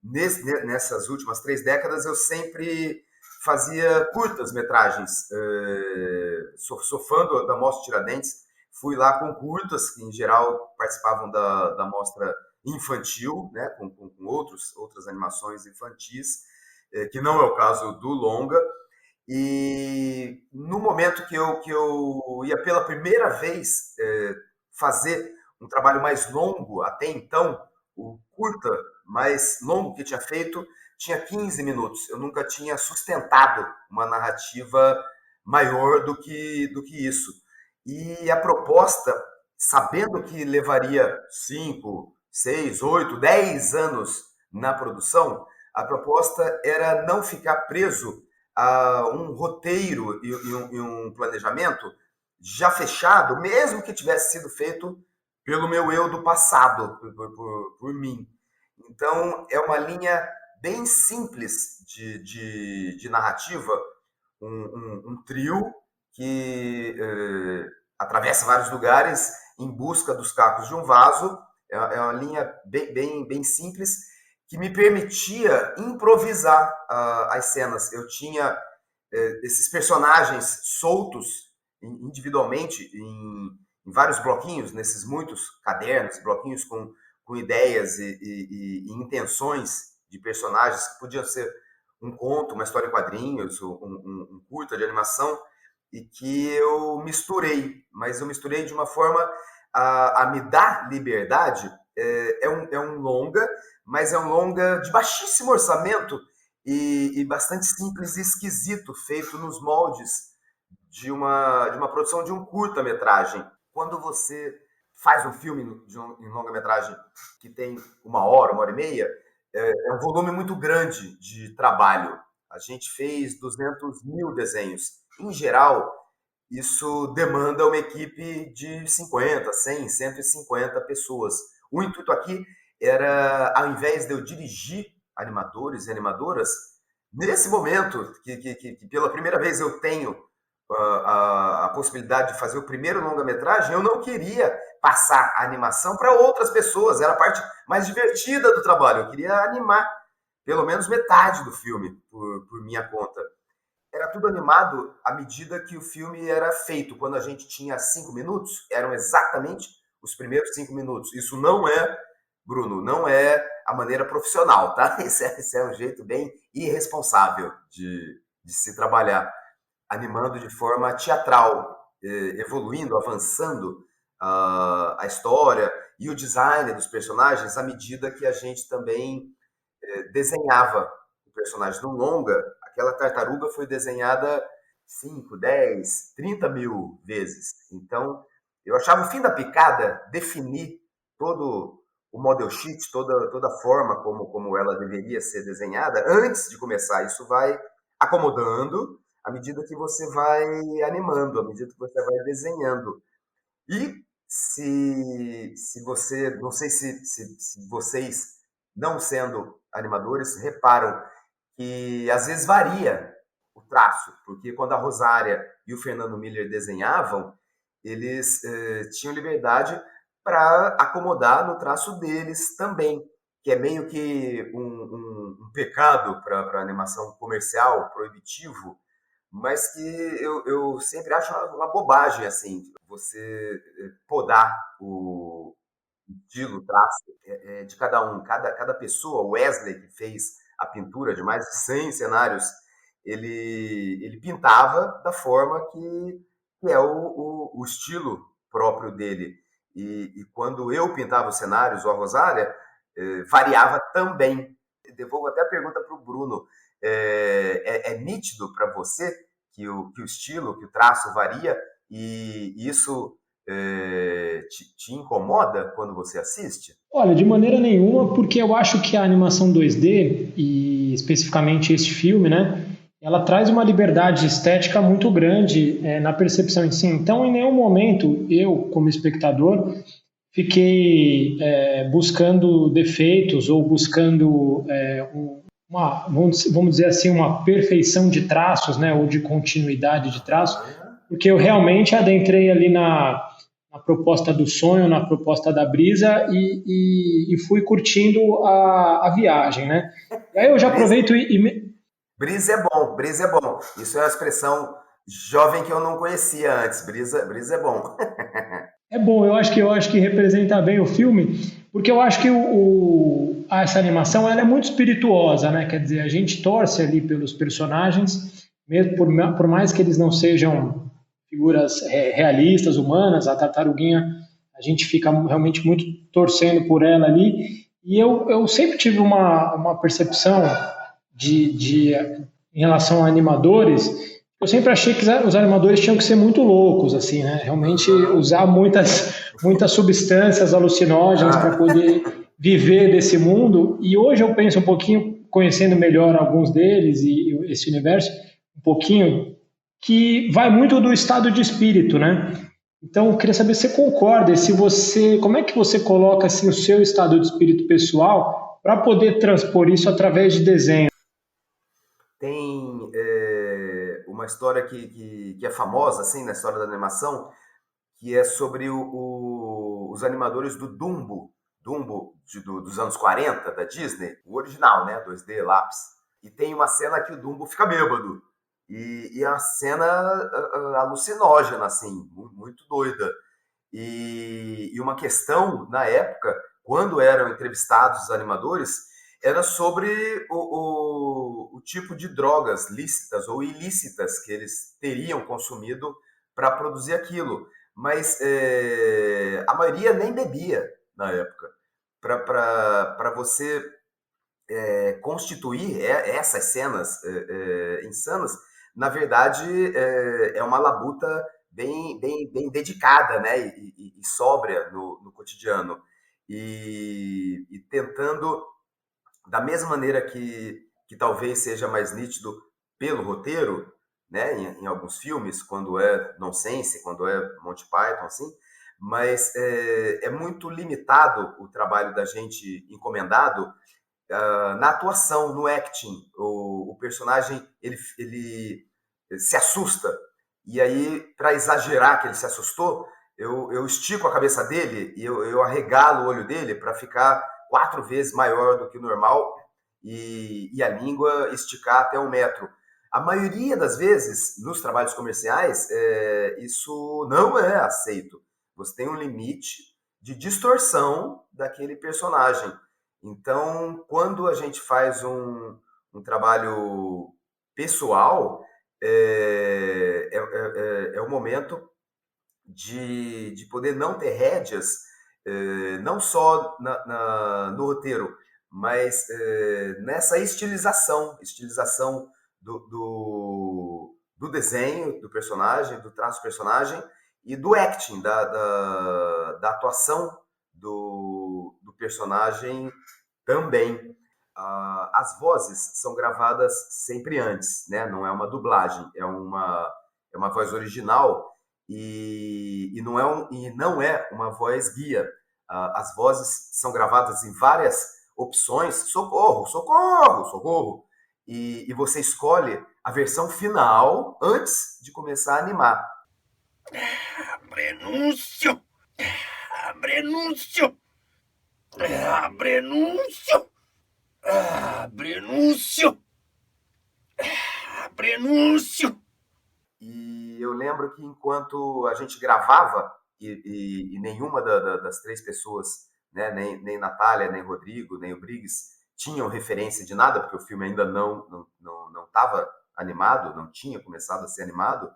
nessas últimas 3 décadas, eu sempre fazia curtas-metragens. Sou fã da Mostra Tiradentes, fui lá com curtas, que em geral participavam da mostra infantil, né, com outras animações infantis, que não é o caso do longa. E no momento que eu ia pela primeira vez fazer um trabalho mais longo, até então, o curta mais longo que tinha feito tinha 15 minutos. Eu nunca tinha sustentado uma narrativa maior do que isso. E a proposta, sabendo que levaria 5, 6, 8, 10 anos na produção, a proposta era não ficar preso a um roteiro e um planejamento já fechado, mesmo que tivesse sido feito pelo meu eu do passado, por mim. Então, é uma linha bem simples de narrativa, um trio que atravessa vários lugares em busca dos cacos de um vaso. É uma linha bem simples, que me permitia improvisar as cenas. Eu tinha esses personagens soltos individualmente em vários bloquinhos, nesses muitos cadernos, bloquinhos com ideias e intenções de personagens que podiam ser um conto, uma história em quadrinhos, um curta de animação, e que eu misturei, mas eu misturei de uma forma a me dar liberdade. É um longa, mas é um longa de baixíssimo orçamento e bastante simples e esquisito, feito nos moldes de uma produção de um curta-metragem. Quando você faz um filme em longa-metragem que tem 1 hora, 1h30, é um volume muito grande de trabalho. A gente fez 200 mil desenhos. Em geral, isso demanda uma equipe de 50, 100, 150 pessoas. O intuito aqui era, ao invés de eu dirigir animadores e animadoras, nesse momento que pela primeira vez eu tenho a possibilidade de fazer o primeiro longa-metragem, eu não queria passar a animação para outras pessoas. Era a parte mais divertida do trabalho. Eu queria animar pelo menos metade do filme por minha conta. Era tudo animado à medida que o filme era feito. Quando a gente tinha 5 minutos, eram exatamente os primeiros 5 minutos. Isso não é, Bruno, não é a maneira profissional, tá? Esse é um jeito bem irresponsável de se trabalhar, animando de forma teatral, evoluindo, avançando a história e o design dos personagens à medida que a gente também desenhava o personagem. No longa, aquela tartaruga foi desenhada 5, 10, 30 mil vezes. Então, eu achava o fim da picada definir todo o model sheet, toda a forma como ela deveria ser desenhada antes de começar. Isso vai acomodando à medida que você vai animando, à medida que você vai desenhando. E se você, não sei se vocês, não sendo animadores, reparam que às vezes varia o traço, porque quando a Rosária e o Fernando Miller desenhavam, eles tinham liberdade para acomodar no traço deles também, que é meio que um pecado para a animação comercial, proibitivo, mas que eu sempre acho uma bobagem, assim, você podar o estilo, o traço de cada um. Cada pessoa, o Wesley, que fez a pintura de mais de 100 cenários, ele pintava da forma que é o estilo próprio dele. E quando eu pintava os cenários, ou a Rosária, variava também. Devolvo até a pergunta para o Bruno. É nítido para você que o estilo, que o traço varia, e isso te incomoda quando você assiste? Olha, de maneira nenhuma, porque eu acho que a animação 2D, e especificamente este filme, né, ela traz uma liberdade estética muito grande na percepção em si. Então, em nenhum momento, eu, como espectador, fiquei buscando defeitos ou buscando vamos dizer assim, uma perfeição de traços, né, ou de continuidade de traços, porque eu realmente adentrei ali na proposta do sonho, na proposta da Brisa e fui curtindo a viagem, né? E aí eu já aproveito Brisa é bom, brisa é bom. Isso é uma expressão jovem que eu não conhecia antes. Brisa é bom. É bom, eu acho que representa bem o filme, porque eu acho que essa animação ela é muito espirituosa, né? Quer dizer, a gente torce ali pelos personagens, mesmo por mais que eles não sejam figuras realistas, humanas, a tartaruguinha, a gente fica realmente muito torcendo por ela ali. E eu sempre tive uma percepção em relação a animadores. Eu sempre achei que os animadores tinham que ser muito loucos, assim, né? Realmente usar muitas substâncias alucinógenas para poder viver desse mundo. E hoje eu penso um pouquinho, conhecendo melhor alguns deles e esse universo, um pouquinho, que vai muito do estado de espírito, né? Então, eu queria saber se você concorda, como é que você coloca assim, o seu estado de espírito pessoal para poder transpor isso através de desenho. Tem uma história que é famosa assim na história da animação, que é sobre os animadores do Dumbo dos anos 40 da Disney, o original, né, 2D lápis. E tem uma cena que o Dumbo fica bêbado. E é uma cena alucinógena, assim, muito doida. E uma questão, na época, quando eram entrevistados os animadores, era sobre o tipo de drogas lícitas ou ilícitas que eles teriam consumido para produzir aquilo. Mas a maioria nem bebia na época. Para você constituir essas cenas insanas, na verdade, é uma labuta bem dedicada, né? e sóbria no cotidiano. E tentando, da mesma maneira que talvez seja mais nítido pelo roteiro, né, em alguns filmes, quando é nonsense, quando é Monty Python, assim, mas é muito limitado o trabalho da gente encomendado na atuação, no acting. O personagem, ele se assusta, e aí, para exagerar que ele se assustou, eu estico a cabeça dele e eu arregalo o olho dele para ficar 4 vezes maior do que o normal e a língua esticar até 1 metro. A maioria das vezes, nos trabalhos comerciais, isso não é aceito. Você tem um limite de distorção daquele personagem. Então, quando a gente faz um trabalho pessoal, é o momento de poder não ter rédeas, não só no roteiro, mas nessa estilização do desenho do personagem, do traço do personagem e do acting, da atuação do personagem também. As vozes são gravadas sempre antes, né? Não é uma dublagem, é uma voz original e não é uma voz guia. As vozes são gravadas em várias opções, socorro, socorro, socorro, e você escolhe a versão final antes de começar a animar. Prenúncio! Prenúncio! Prenúncio! Prenúncio! Prenúncio! E eu lembro que enquanto a gente gravava, e nenhuma das 3 pessoas, né, nem Natália, nem Rodrigo, nem o Briggs, tinham referência de nada, porque o filme ainda não estava animado, não tinha começado a ser animado,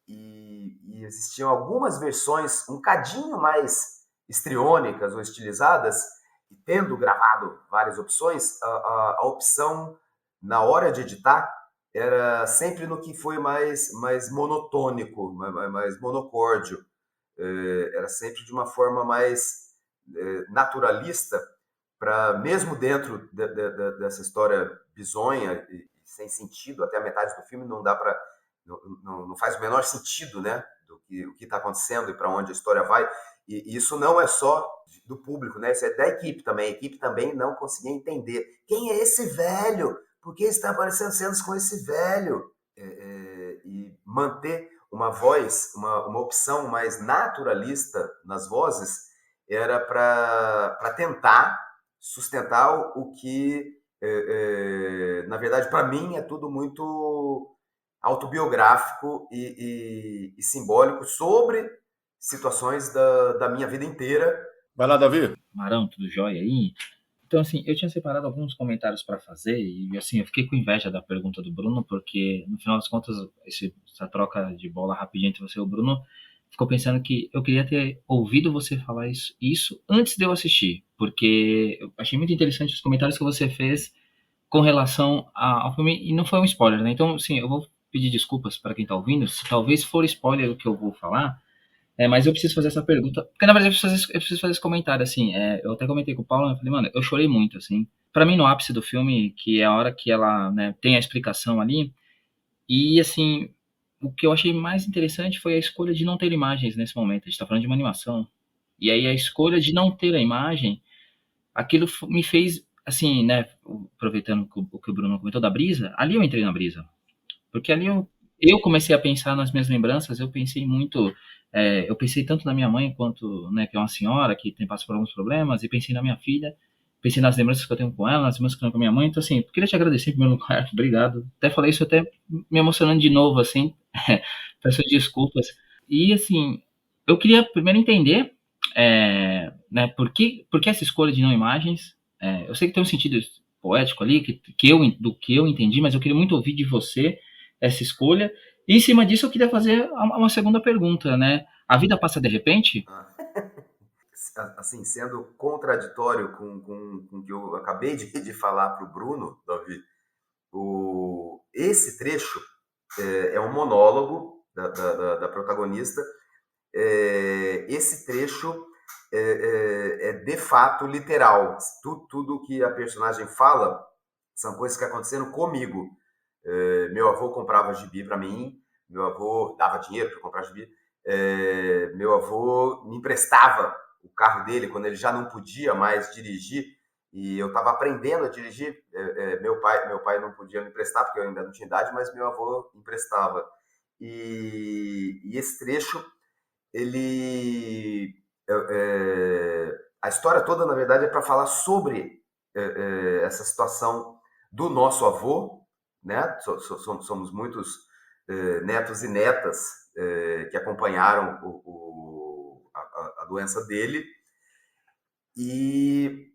e existiam algumas versões um cadinho mais histriônicas ou estilizadas, e tendo gravado várias opções, a opção, na hora de editar, era sempre no que foi mais monotônico, mais monocórdio. Era sempre de uma forma mais naturalista, para mesmo dentro dessa história bizonha e sem sentido, até a metade do filme não dá para, não faz o menor sentido, né, o que está acontecendo e para onde a história vai. E isso não é só do público, né? Isso é da equipe também. A equipe também não conseguia entender quem é esse velho, por que está aparecendo cenas com esse velho, e manter uma voz, uma opção mais naturalista nas vozes, era para tentar sustentar o que, na verdade, para mim é tudo muito autobiográfico e simbólico sobre situações da minha vida inteira. Vai lá, Davi. Marão, tudo jóia aí? Então, assim, eu tinha separado alguns comentários para fazer e, assim, eu fiquei com inveja da pergunta do Bruno, porque, no final das contas, essa troca de bola rapidinho entre você e o Bruno, ficou pensando que eu queria ter ouvido você falar isso antes de eu assistir, porque eu achei muito interessante os comentários que você fez com relação ao filme, e não foi um spoiler, né? Então, assim, eu vou pedir desculpas para quem tá ouvindo, se talvez for spoiler o que eu vou falar, mas eu preciso fazer essa pergunta, porque na verdade eu preciso fazer esse comentário, assim, eu até comentei com o Paulo, eu falei, mano, eu chorei muito, assim, pra mim no ápice do filme, que é a hora que ela, né, tem a explicação ali, e assim, o que eu achei mais interessante foi a escolha de não ter imagens nesse momento, a gente tá falando de uma animação, e aí a escolha de não ter a imagem, aquilo me fez, assim, né, aproveitando o que o Bruno comentou da brisa, ali eu entrei na brisa, porque ali eu comecei a pensar nas minhas lembranças, eu pensei muito, eu pensei tanto na minha mãe quanto, né, que é uma senhora que tem passado por alguns problemas, e pensei na minha filha, pensei nas lembranças que eu tenho com ela, nas lembranças que eu tenho com a minha mãe, então assim, eu queria te agradecer em primeiro lugar, obrigado, até falei isso até me emocionando de novo, assim, peço desculpas, e assim, eu queria primeiro entender, né, por que essa escolha de não imagens, eu sei que tem um sentido poético ali, do que eu entendi, mas eu queria muito ouvir de você essa escolha. E em cima disso eu queria fazer uma segunda pergunta, né? A vida passa de repente? Assim, sendo contraditório com o que eu acabei de falar para o Bruno, Davi, esse trecho é um monólogo da protagonista. Esse trecho é de fato literal. Tudo que a personagem fala são coisas que aconteceram comigo. Meu avô comprava gibi para mim, meu avô dava dinheiro para comprar gibi, meu avô me emprestava o carro dele quando ele já não podia mais dirigir e eu estava aprendendo a dirigir. Meu pai não podia me emprestar porque eu ainda não tinha idade, mas meu avô emprestava. E esse trecho, ele a história toda, na verdade, é para falar sobre essa situação do nosso avô, né? Somos muitos netos e netas que acompanharam a doença dele. E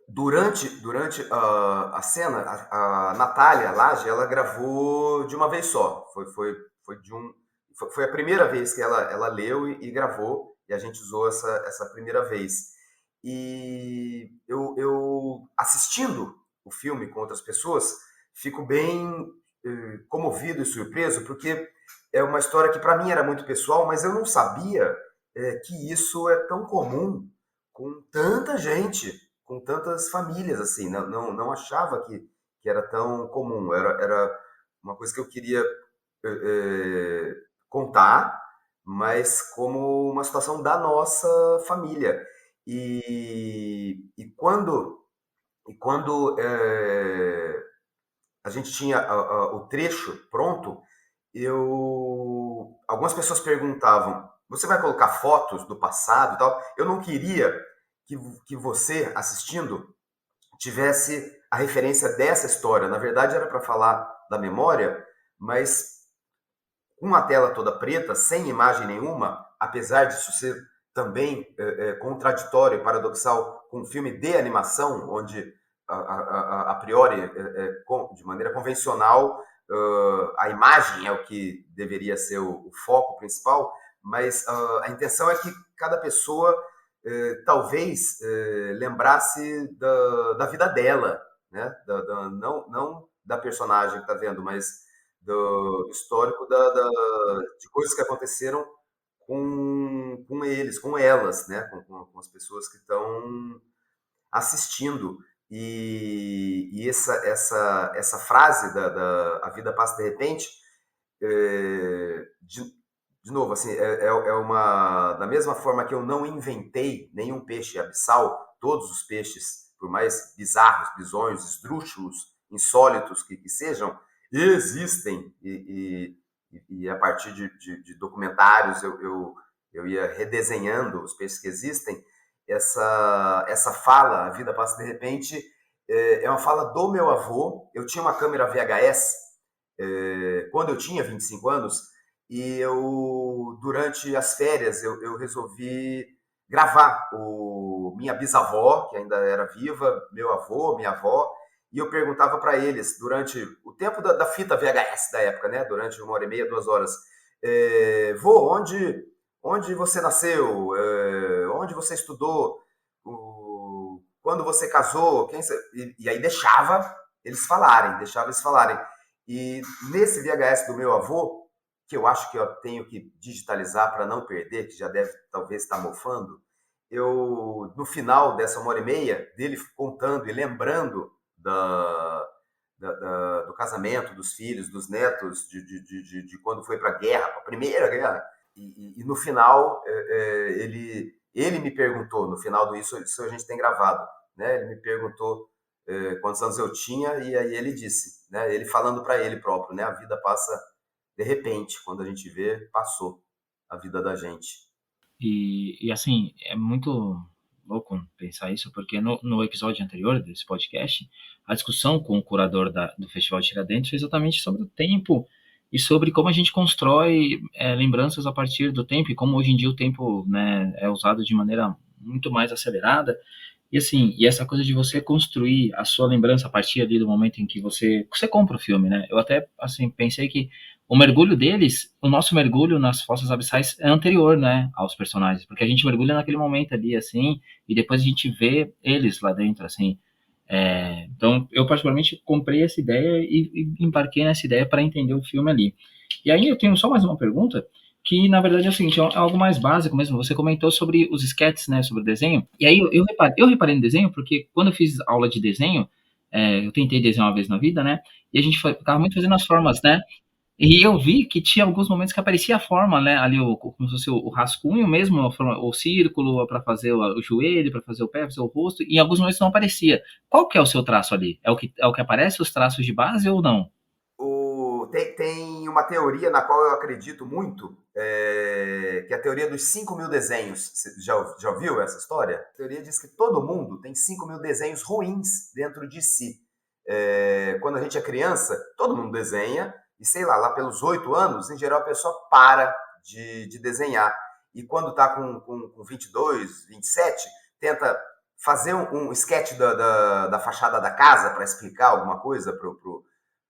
durante a cena, a Natália Lage, ela gravou de uma vez só. Foi a primeira vez que ela leu e gravou, e a gente usou essa primeira vez. E eu assistindo o filme com outras pessoas, fico bem comovido e surpreso, porque é uma história que para mim era muito pessoal, mas eu não sabia que isso é tão comum com tanta gente, com tantas famílias, assim. Não achava que era tão comum. Era uma coisa que eu queria contar, mas como uma situação da nossa família. E quando a gente tinha o trecho pronto, algumas pessoas perguntavam: você vai colocar fotos do passado e tal? Eu não queria que você, assistindo, tivesse a referência dessa história. Na verdade, era para falar da memória, mas com a tela toda preta, sem imagem nenhuma, apesar disso ser também contraditório e paradoxal com um filme de animação, onde a priori, de maneira convencional, a imagem é o que deveria ser o foco principal, mas a intenção é que cada pessoa talvez lembrasse da vida dela, né? Não da personagem que está vendo, mas do histórico de coisas que aconteceram com eles, com elas, né? Com as pessoas que estão assistindo. E essa frase a vida passa de repente, de novo, assim, da mesma forma que eu não inventei nenhum peixe abissal, todos os peixes, por mais bizarros, bizonhos, esdrúxulos, insólitos que sejam, existem e e a partir de documentários eu ia redesenhando os peixes que existem. Essa fala, A Vida Passa de Repente, é uma fala do meu avô. Eu tinha uma câmera VHS quando eu tinha 25 anos, e durante as férias, eu resolvi gravar minha bisavó, que ainda era viva, meu avô, minha avó, e eu perguntava para eles, durante o tempo da fita VHS da época, né? Durante 1h30, 2 horas, vô, onde você nasceu? Onde você estudou? Quando você casou? E aí deixava eles falarem. E nesse VHS do meu avô, que eu acho que eu tenho que digitalizar para não perder, que já deve talvez estar mofando, no final dessa 1h30, dele contando e lembrando do casamento, dos filhos, dos netos, de quando foi para a guerra, para a primeira guerra, e no final ele me perguntou, no final isso a gente tem gravado, né? Ele me perguntou quantos anos eu tinha, e aí ele disse, né? Ele falando para ele próprio, né? A vida passa de repente, quando a gente vê, passou a vida da gente. E assim, é muito louco pensar isso, porque no episódio anterior desse podcast, a discussão com o curador do Festival de Tiradentes foi exatamente sobre o tempo e sobre como a gente constrói lembranças a partir do tempo, e como hoje em dia o tempo, né, é usado de maneira muito mais acelerada. E assim, e essa coisa de você construir a sua lembrança a partir ali do momento em que você compra o filme, né? Eu até, assim, pensei que o mergulho deles, o nosso mergulho nas fossas abissais é anterior, né, aos personagens, porque a gente mergulha naquele momento ali, assim, e depois a gente vê eles lá dentro, assim. Então, eu particularmente comprei essa ideia e embarquei nessa ideia para entender o filme ali. E aí eu tenho só mais uma pergunta, que na verdade é o seguinte, é algo mais básico mesmo. Você comentou sobre os sketches, né, sobre o desenho, e aí eu reparei no desenho, porque quando eu fiz aula de desenho, eu tentei desenhar uma vez na vida, né, e a gente ficava muito fazendo as formas, né, e eu vi que tinha alguns momentos que aparecia a forma, né, ali como se fosse o rascunho mesmo, o círculo para fazer o joelho, para fazer o pé, fazer o rosto, e em alguns momentos não aparecia. Qual que é o seu traço ali? É o que aparece, os traços de base, ou não? Tem uma teoria na qual eu acredito muito, que é a teoria dos 5.000 desenhos. Você já ouviu essa história? A teoria diz que todo mundo tem 5.000 desenhos ruins dentro de si. Quando a gente é criança, todo mundo desenha, e sei lá pelos 8 anos, em geral a pessoa para de desenhar. E quando está com 22, 27, tenta fazer um sketch da fachada da casa para explicar alguma coisa pro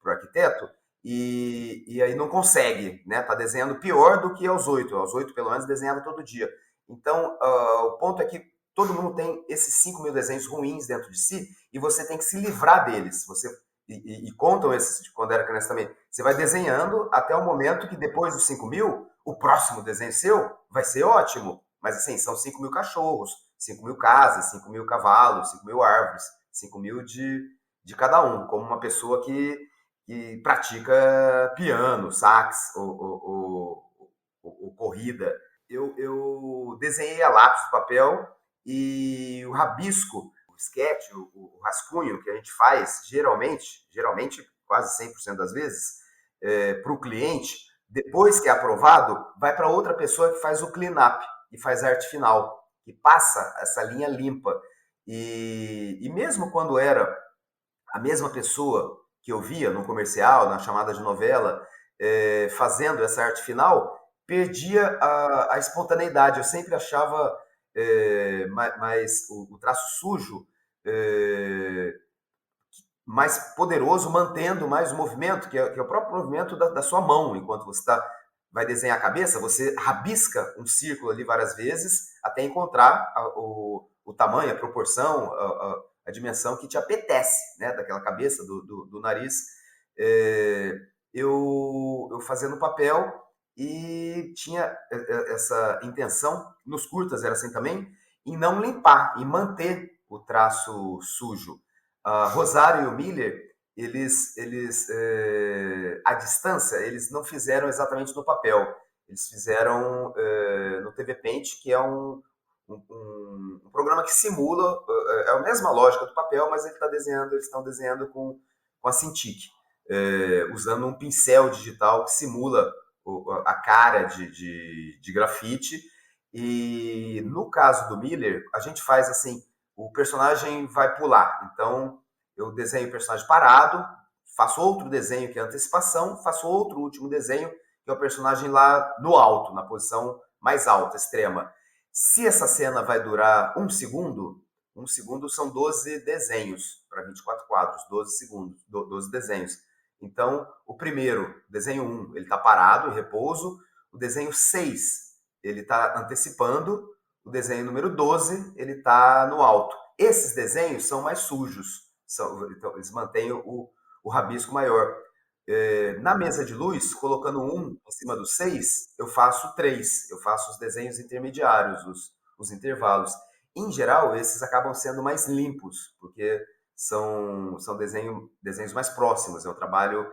arquiteto, e aí não consegue, né? Tá desenhando pior do que aos 8. Aos 8, pelo menos, desenhava todo dia. Então, o ponto é que todo mundo tem esses 5.000 desenhos ruins dentro de si, e você tem que se livrar deles. E contam esses de quando era criança também. Você vai desenhando até o momento que, depois dos 5.000, o próximo desenho seu vai ser ótimo. Mas, assim, são 5.000 cachorros, 5.000 casas, 5.000 cavalos, 5.000 árvores, 5.000 de cada um, como uma pessoa que pratica piano, sax ou corrida. Eu desenhei a lápis de papel, e o rabisco, o sketch, o rascunho que a gente faz, geralmente quase 100% das vezes, para o cliente, depois que é aprovado, vai para outra pessoa que faz o clean-up e faz a arte final, e passa essa linha limpa. E mesmo quando era a mesma pessoa que eu via no comercial, na chamada de novela, fazendo essa arte final, perdia a espontaneidade. Eu sempre achava mais o traço sujo mais poderoso, mantendo mais o movimento, que é o próprio movimento da sua mão. Enquanto você vai desenhar a cabeça, você rabisca um círculo ali várias vezes até encontrar o tamanho, a proporção, a dimensão que te apetece, né, daquela cabeça, do nariz. Eu fazia no papel e tinha essa intenção, nos curtas era assim também, em não limpar, em manter o traço sujo. Rosário e o Miller, eles à distância, eles não fizeram exatamente no papel, eles fizeram no TV Paint, que é um programa que simula, é a mesma lógica do papel, mas eles estão desenhando com a Cintiq, usando um pincel digital que simula a cara de grafite. E no caso do Miller, a gente faz assim, o personagem vai pular. Então, eu desenho o personagem parado, faço outro desenho que é antecipação, faço outro último desenho que é o personagem lá no alto, na posição mais alta, extrema. Se essa cena vai durar 1 segundo, 1 segundo são 12 desenhos para 24 quadros, 12 segundos, 12 desenhos. Então, o primeiro, desenho 1, ele está parado, em repouso. O desenho 6, ele está antecipando. O desenho número 12, ele está no alto. Esses desenhos são mais sujos, então, eles mantêm o rabisco maior. Na mesa de luz, colocando 1 em cima do 6, eu faço 3. Eu faço os desenhos intermediários, os intervalos. Em geral, esses acabam sendo mais limpos, porque são desenhos mais próximos. É um trabalho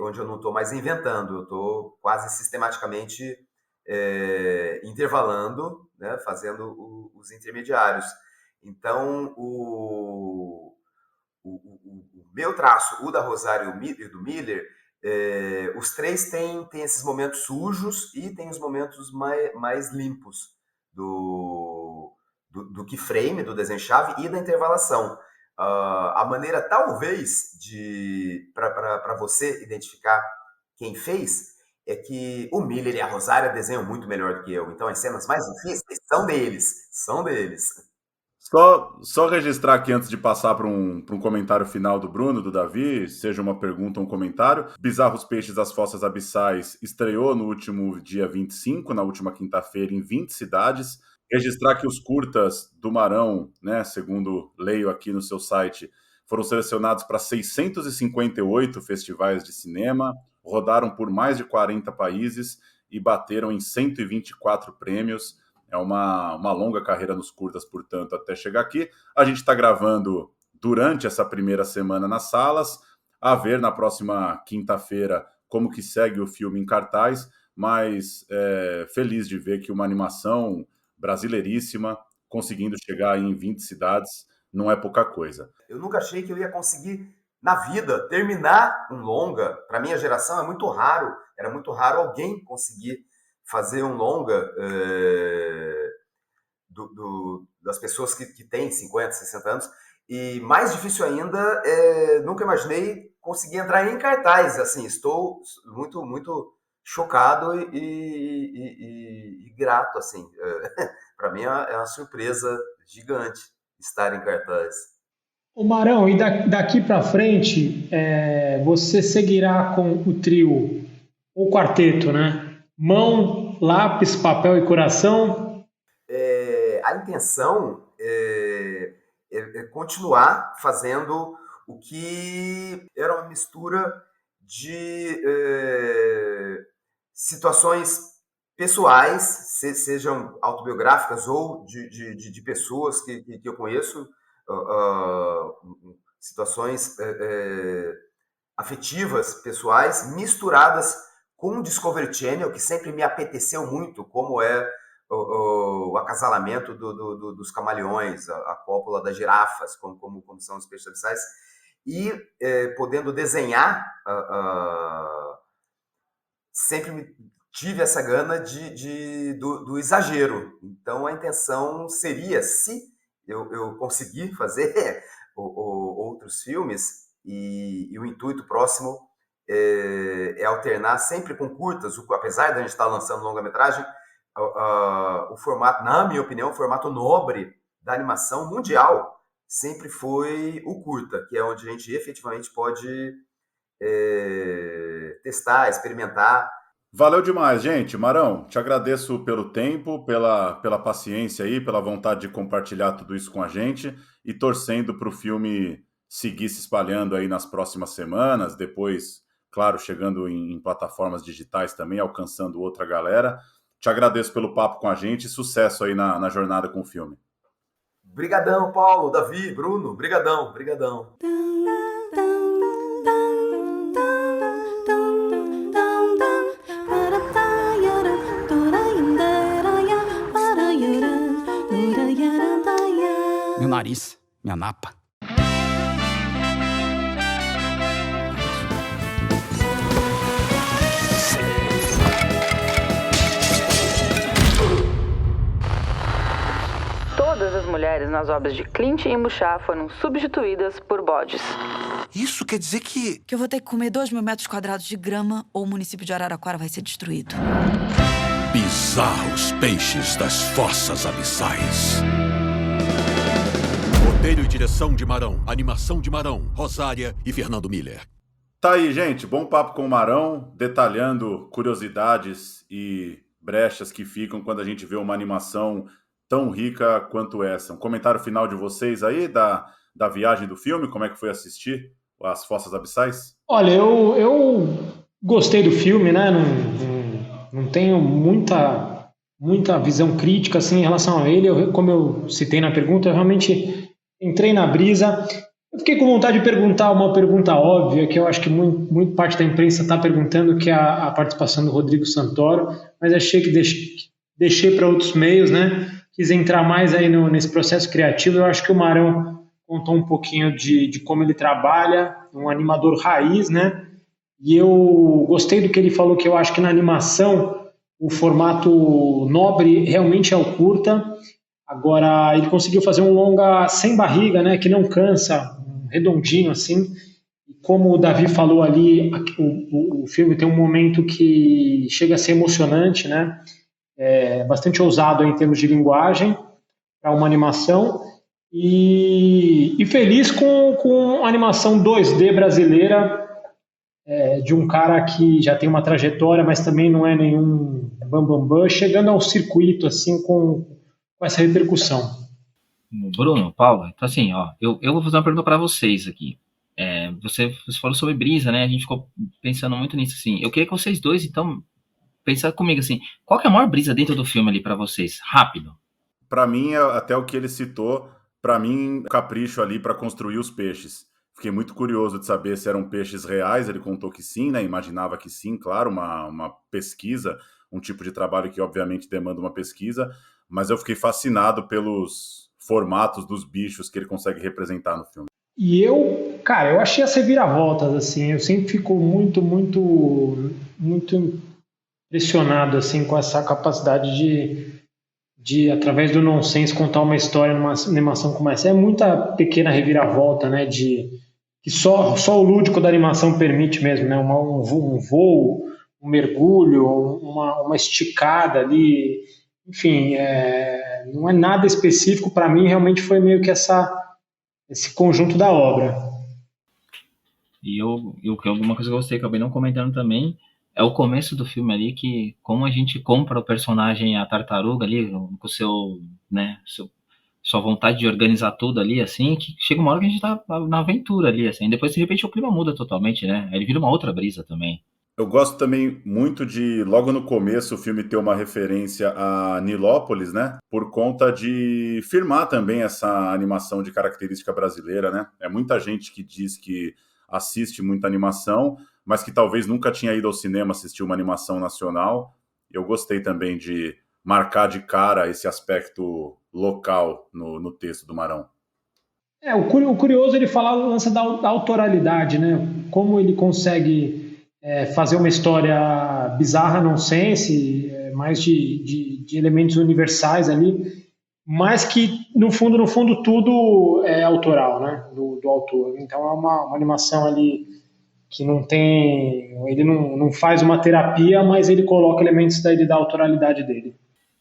onde eu não estou mais inventando, eu estou quase sistematicamente intervalando, né, fazendo os intermediários. Então, o meu traço, o da Rosário e do Miller, os 3 têm esses momentos sujos e tem os momentos mais limpos do keyframe, do desenho-chave e da intervalação. A maneira, talvez, para você identificar quem fez, é que o Miller e a Rosária desenham muito melhor do que eu. Então, as cenas mais difíceis são deles. Só registrar aqui antes de passar para um comentário final do Bruno, do Davi, seja uma pergunta ou um comentário. Bizarros Peixes das Fossas Abissais estreou no último dia 25, na última quinta-feira, em 20 cidades. Registrar que os curtas do Marão, né, segundo leio aqui no seu site, foram selecionados para 658 festivais de cinema, rodaram por mais de 40 países e bateram em 124 prêmios. É uma longa carreira nos curtas, portanto, até chegar aqui. A gente está gravando durante essa primeira semana nas salas, a ver na próxima quinta-feira como que segue o filme em cartaz, mas feliz de ver que uma animação brasileiríssima, conseguindo chegar em 20 cidades, não é pouca coisa. Eu nunca achei que eu ia conseguir, na vida, terminar um longa. Para minha geração é muito raro, era muito raro alguém conseguir fazer um longa das pessoas que têm 50, 60 anos. E mais difícil ainda, nunca imaginei conseguir entrar em cartaz. Assim, estou muito, muito chocado e grato. Assim. Para mim é uma surpresa gigante estar em cartaz. Ô Marão, e daqui para frente, você seguirá com o trio, ou quarteto, né? Mão, lápis, papel e coração? A intenção é continuar fazendo o que era uma mistura de situações pessoais, sejam autobiográficas ou de pessoas que eu conheço, situações afetivas, pessoais, misturadas com o Discovery Channel, que sempre me apeteceu muito, como é o acasalamento dos camaleões, a cópula das girafas, como são os peixes abissais, e podendo desenhar, sempre tive essa gana do exagero. Então, a intenção seria, se eu conseguir fazer outros filmes, e o intuito próximo é alternar sempre com curtas, apesar de a gente estar lançando longa-metragem, o formato, na minha opinião, o formato nobre da animação mundial sempre foi o curta, que é onde a gente efetivamente pode testar, experimentar. Valeu demais, gente. Marão, te agradeço pelo tempo, pela paciência aí, pela vontade de compartilhar tudo isso com a gente e torcendo para o filme seguir se espalhando aí nas próximas semanas, depois, claro, chegando em plataformas digitais também, alcançando outra galera. Te agradeço pelo papo com a gente e sucesso aí na jornada com o filme. Brigadão, Paulo, Davi, Bruno, brigadão. Meu nariz, minha napa. Todas as mulheres nas obras de Clint e Muchá foram substituídas por bodes. Isso quer dizer que eu vou ter que comer 2.000 metros quadrados de grama ou o município de Araraquara vai ser destruído. Bizarros peixes das fossas abissais. Roteiro e direção de Marão. Animação de Marão, Rosária e Fernando Miller. Tá aí, gente. Bom papo com o Marão, detalhando curiosidades e brechas que ficam quando a gente vê uma animação tão rica quanto essa. Um comentário final de vocês aí da viagem do filme, como é que foi assistir As Fossas Abissais? Olha, eu gostei do filme, né? Não tenho muita visão crítica assim, em relação a ele. Como eu citei na pergunta, eu realmente entrei na brisa. Eu fiquei com vontade de perguntar uma pergunta óbvia, que eu acho que muito parte da imprensa está perguntando, que é a participação do Rodrigo Santoro, mas achei que deixei para outros meios, né? Quis entrar mais aí nesse processo criativo. Eu acho que o Marão contou um pouquinho de como ele trabalha, um animador raiz, né? E eu gostei do que ele falou, que eu acho que na animação o formato nobre realmente é o curta. Agora, ele conseguiu fazer um longa sem barriga, né? Que não cansa, redondinho assim. E como o Davi falou ali, o filme tem um momento que chega a ser emocionante, né? Bastante ousado em termos de linguagem para uma animação. E feliz com a animação 2D brasileira, de um cara que já tem uma trajetória, mas também não é nenhum bambambam, chegando ao circuito assim com essa repercussão. Bruno, Paulo, então assim, ó, eu vou fazer uma pergunta para vocês aqui. Você falou sobre brisa, né? A gente ficou pensando muito nisso, assim. Eu queria que vocês dois, então, pensassem comigo, assim, qual que é a maior brisa dentro do filme ali para vocês? Rápido. Para mim, até o que ele citou, para mim, capricho ali para construir os peixes. Fiquei muito curioso de saber se eram peixes reais. Ele contou que sim, né? Imaginava que sim, claro, uma pesquisa, um tipo de trabalho que obviamente demanda uma pesquisa, mas eu fiquei fascinado pelos formatos dos bichos que ele consegue representar no filme. E eu achei as reviravoltas, assim, eu sempre fico muito impressionado, assim, com essa capacidade de através do nonsense, contar uma história numa animação como essa. É muita pequena reviravolta, né, que só o lúdico da animação permite mesmo, né, um voo, um mergulho, uma esticada ali, enfim, não é nada específico. Para mim, realmente foi meio que esse conjunto da obra. E alguma coisa que eu gostei, acabei não comentando também, é o começo do filme ali, que como a gente compra o personagem, a tartaruga ali, com sua vontade de organizar tudo ali, assim, que chega uma hora que a gente tá na aventura ali, assim, depois de repente o clima muda totalmente, né? Ele vira uma outra brisa também. Eu gosto também muito de, logo no começo, o filme ter uma referência a Nilópolis, né? Por conta de firmar também essa animação de característica brasileira, né? É muita gente que diz que assiste muita animação, mas que talvez nunca tinha ido ao cinema assistir uma animação nacional. Eu gostei também de marcar de cara esse aspecto local no texto do Marão. O curioso é ele falar o lance da autoralidade, né? Como ele consegue fazer uma história bizarra, nonsense, mais de elementos universais ali, mas que, no fundo, tudo é autoral, né? Do autor. Então é uma animação ali que não tem... Ele não faz uma terapia, mas ele coloca elementos da autoralidade dele.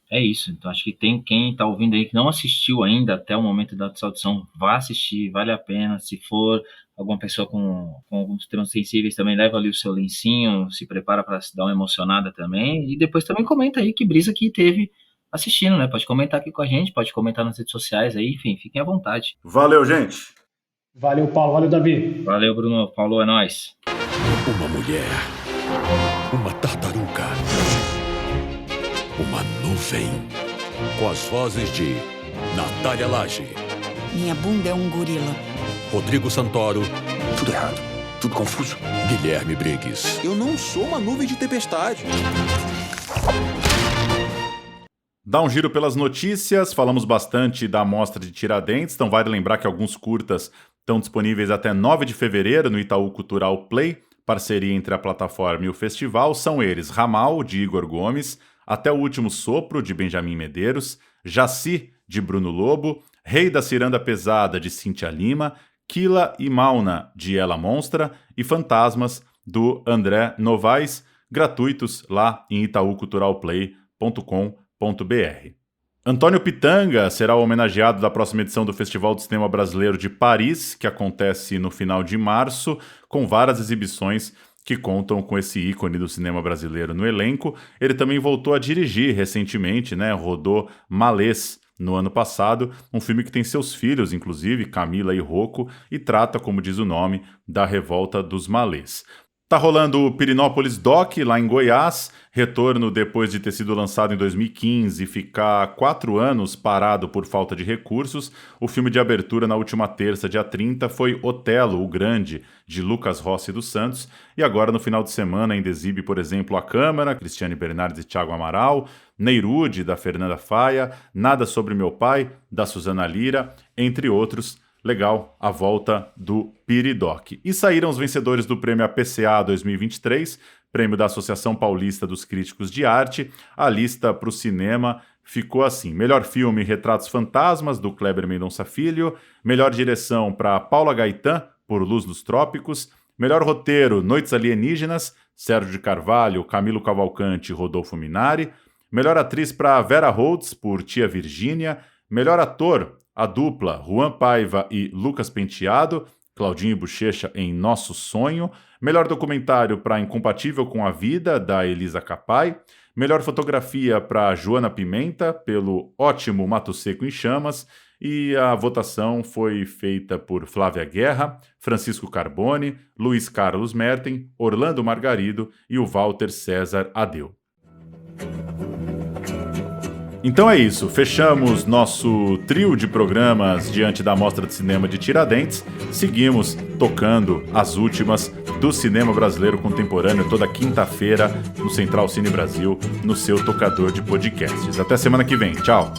É isso. Então acho que tem quem está ouvindo aí que não assistiu ainda até o momento da audição, vá assistir, vale a pena. Se for alguma pessoa com alguns temas sensíveis, também leva ali o seu lencinho, se prepara para se dar uma emocionada também, e depois também comenta aí que brisa que teve assistindo, né? Pode comentar aqui com a gente, pode comentar nas redes sociais aí, enfim, fiquem à vontade. Valeu, gente! Valeu, Paulo, valeu, Davi. Valeu, Bruno. Paulo, é nóis. Uma mulher, uma tartaruga, uma nuvem, com as vozes de Natália Lage, Minha bunda é um gorila, Rodrigo Santoro, Tudo errado, tudo confuso. Guilherme Briggs. Eu não sou uma nuvem de tempestade. Dá um giro pelas notícias, falamos bastante da Mostra de Tiradentes, então vale lembrar que alguns curtas estão disponíveis até 9 de fevereiro no Itaú Cultural Play, parceria entre a plataforma e o festival. São eles Ramal, de Igor Gomes, Até o Último Sopro, de Benjamin Medeiros, Jaci, de Bruno Lobo, Rei da Ciranda Pesada, de Cíntia Lima, Kila e Mauna, de Ela Monstra, e Fantasmas, do André Novaes, gratuitos lá em itauculturalplay.com.br. Antônio Pitanga será o homenageado da próxima edição do Festival de Cinema Brasileiro de Paris, que acontece no final de março, com várias exibições que contam com esse ícone do cinema brasileiro no elenco. Ele também voltou a dirigir recentemente, rodou Malês no ano passado, um filme que tem seus filhos, inclusive, Camila e Rocco, e trata, como diz o nome, da revolta dos malês. Tá rolando o Pirinópolis Doc, lá em Goiás, retorno depois de ter sido lançado em 2015 e ficar 4 anos parado por falta de recursos. O filme de abertura na última terça, dia 30, foi Otelo, o Grande, de Lucas Rossi dos Santos, e agora no final de semana ainda exibe, por exemplo, A Câmara, Cristiane Bernardes e Thiago Amaral, Neyrude, da Fernanda Faia, Nada Sobre Meu Pai, da Suzana Lira, entre outros. Legal, a volta do Piridoc. E saíram os vencedores do prêmio APCA 2023, prêmio da Associação Paulista dos Críticos de Arte. A lista para o cinema ficou assim: melhor filme, Retratos Fantasmas, do Kleber Mendonça Filho. Melhor direção para Paula Gaetan, por Luz dos Trópicos. Melhor roteiro, Noites Alienígenas, Sérgio de Carvalho, Camilo Cavalcante e Rodolfo Minari. Melhor atriz para Vera Holtz, por Tia Virgínia. Melhor ator, a dupla Juan Paiva e Lucas Penteado, Claudinho e Bochecha em Nosso Sonho. Melhor documentário para Incompatível com a Vida, da Elisa Capai. Melhor fotografia para Joana Pimenta, pelo ótimo Mato Seco em Chamas. E a votação foi feita por Flávia Guerra, Francisco Carbone, Luiz Carlos Merten, Orlando Margarido e o Walter César Adeu. Então é isso, fechamos nosso trio de programas diante da Mostra de Cinema de Tiradentes. Seguimos tocando as últimas do cinema brasileiro contemporâneo toda quinta-feira no Central Cine Brasil, no seu tocador de podcasts. Até semana que vem, tchau!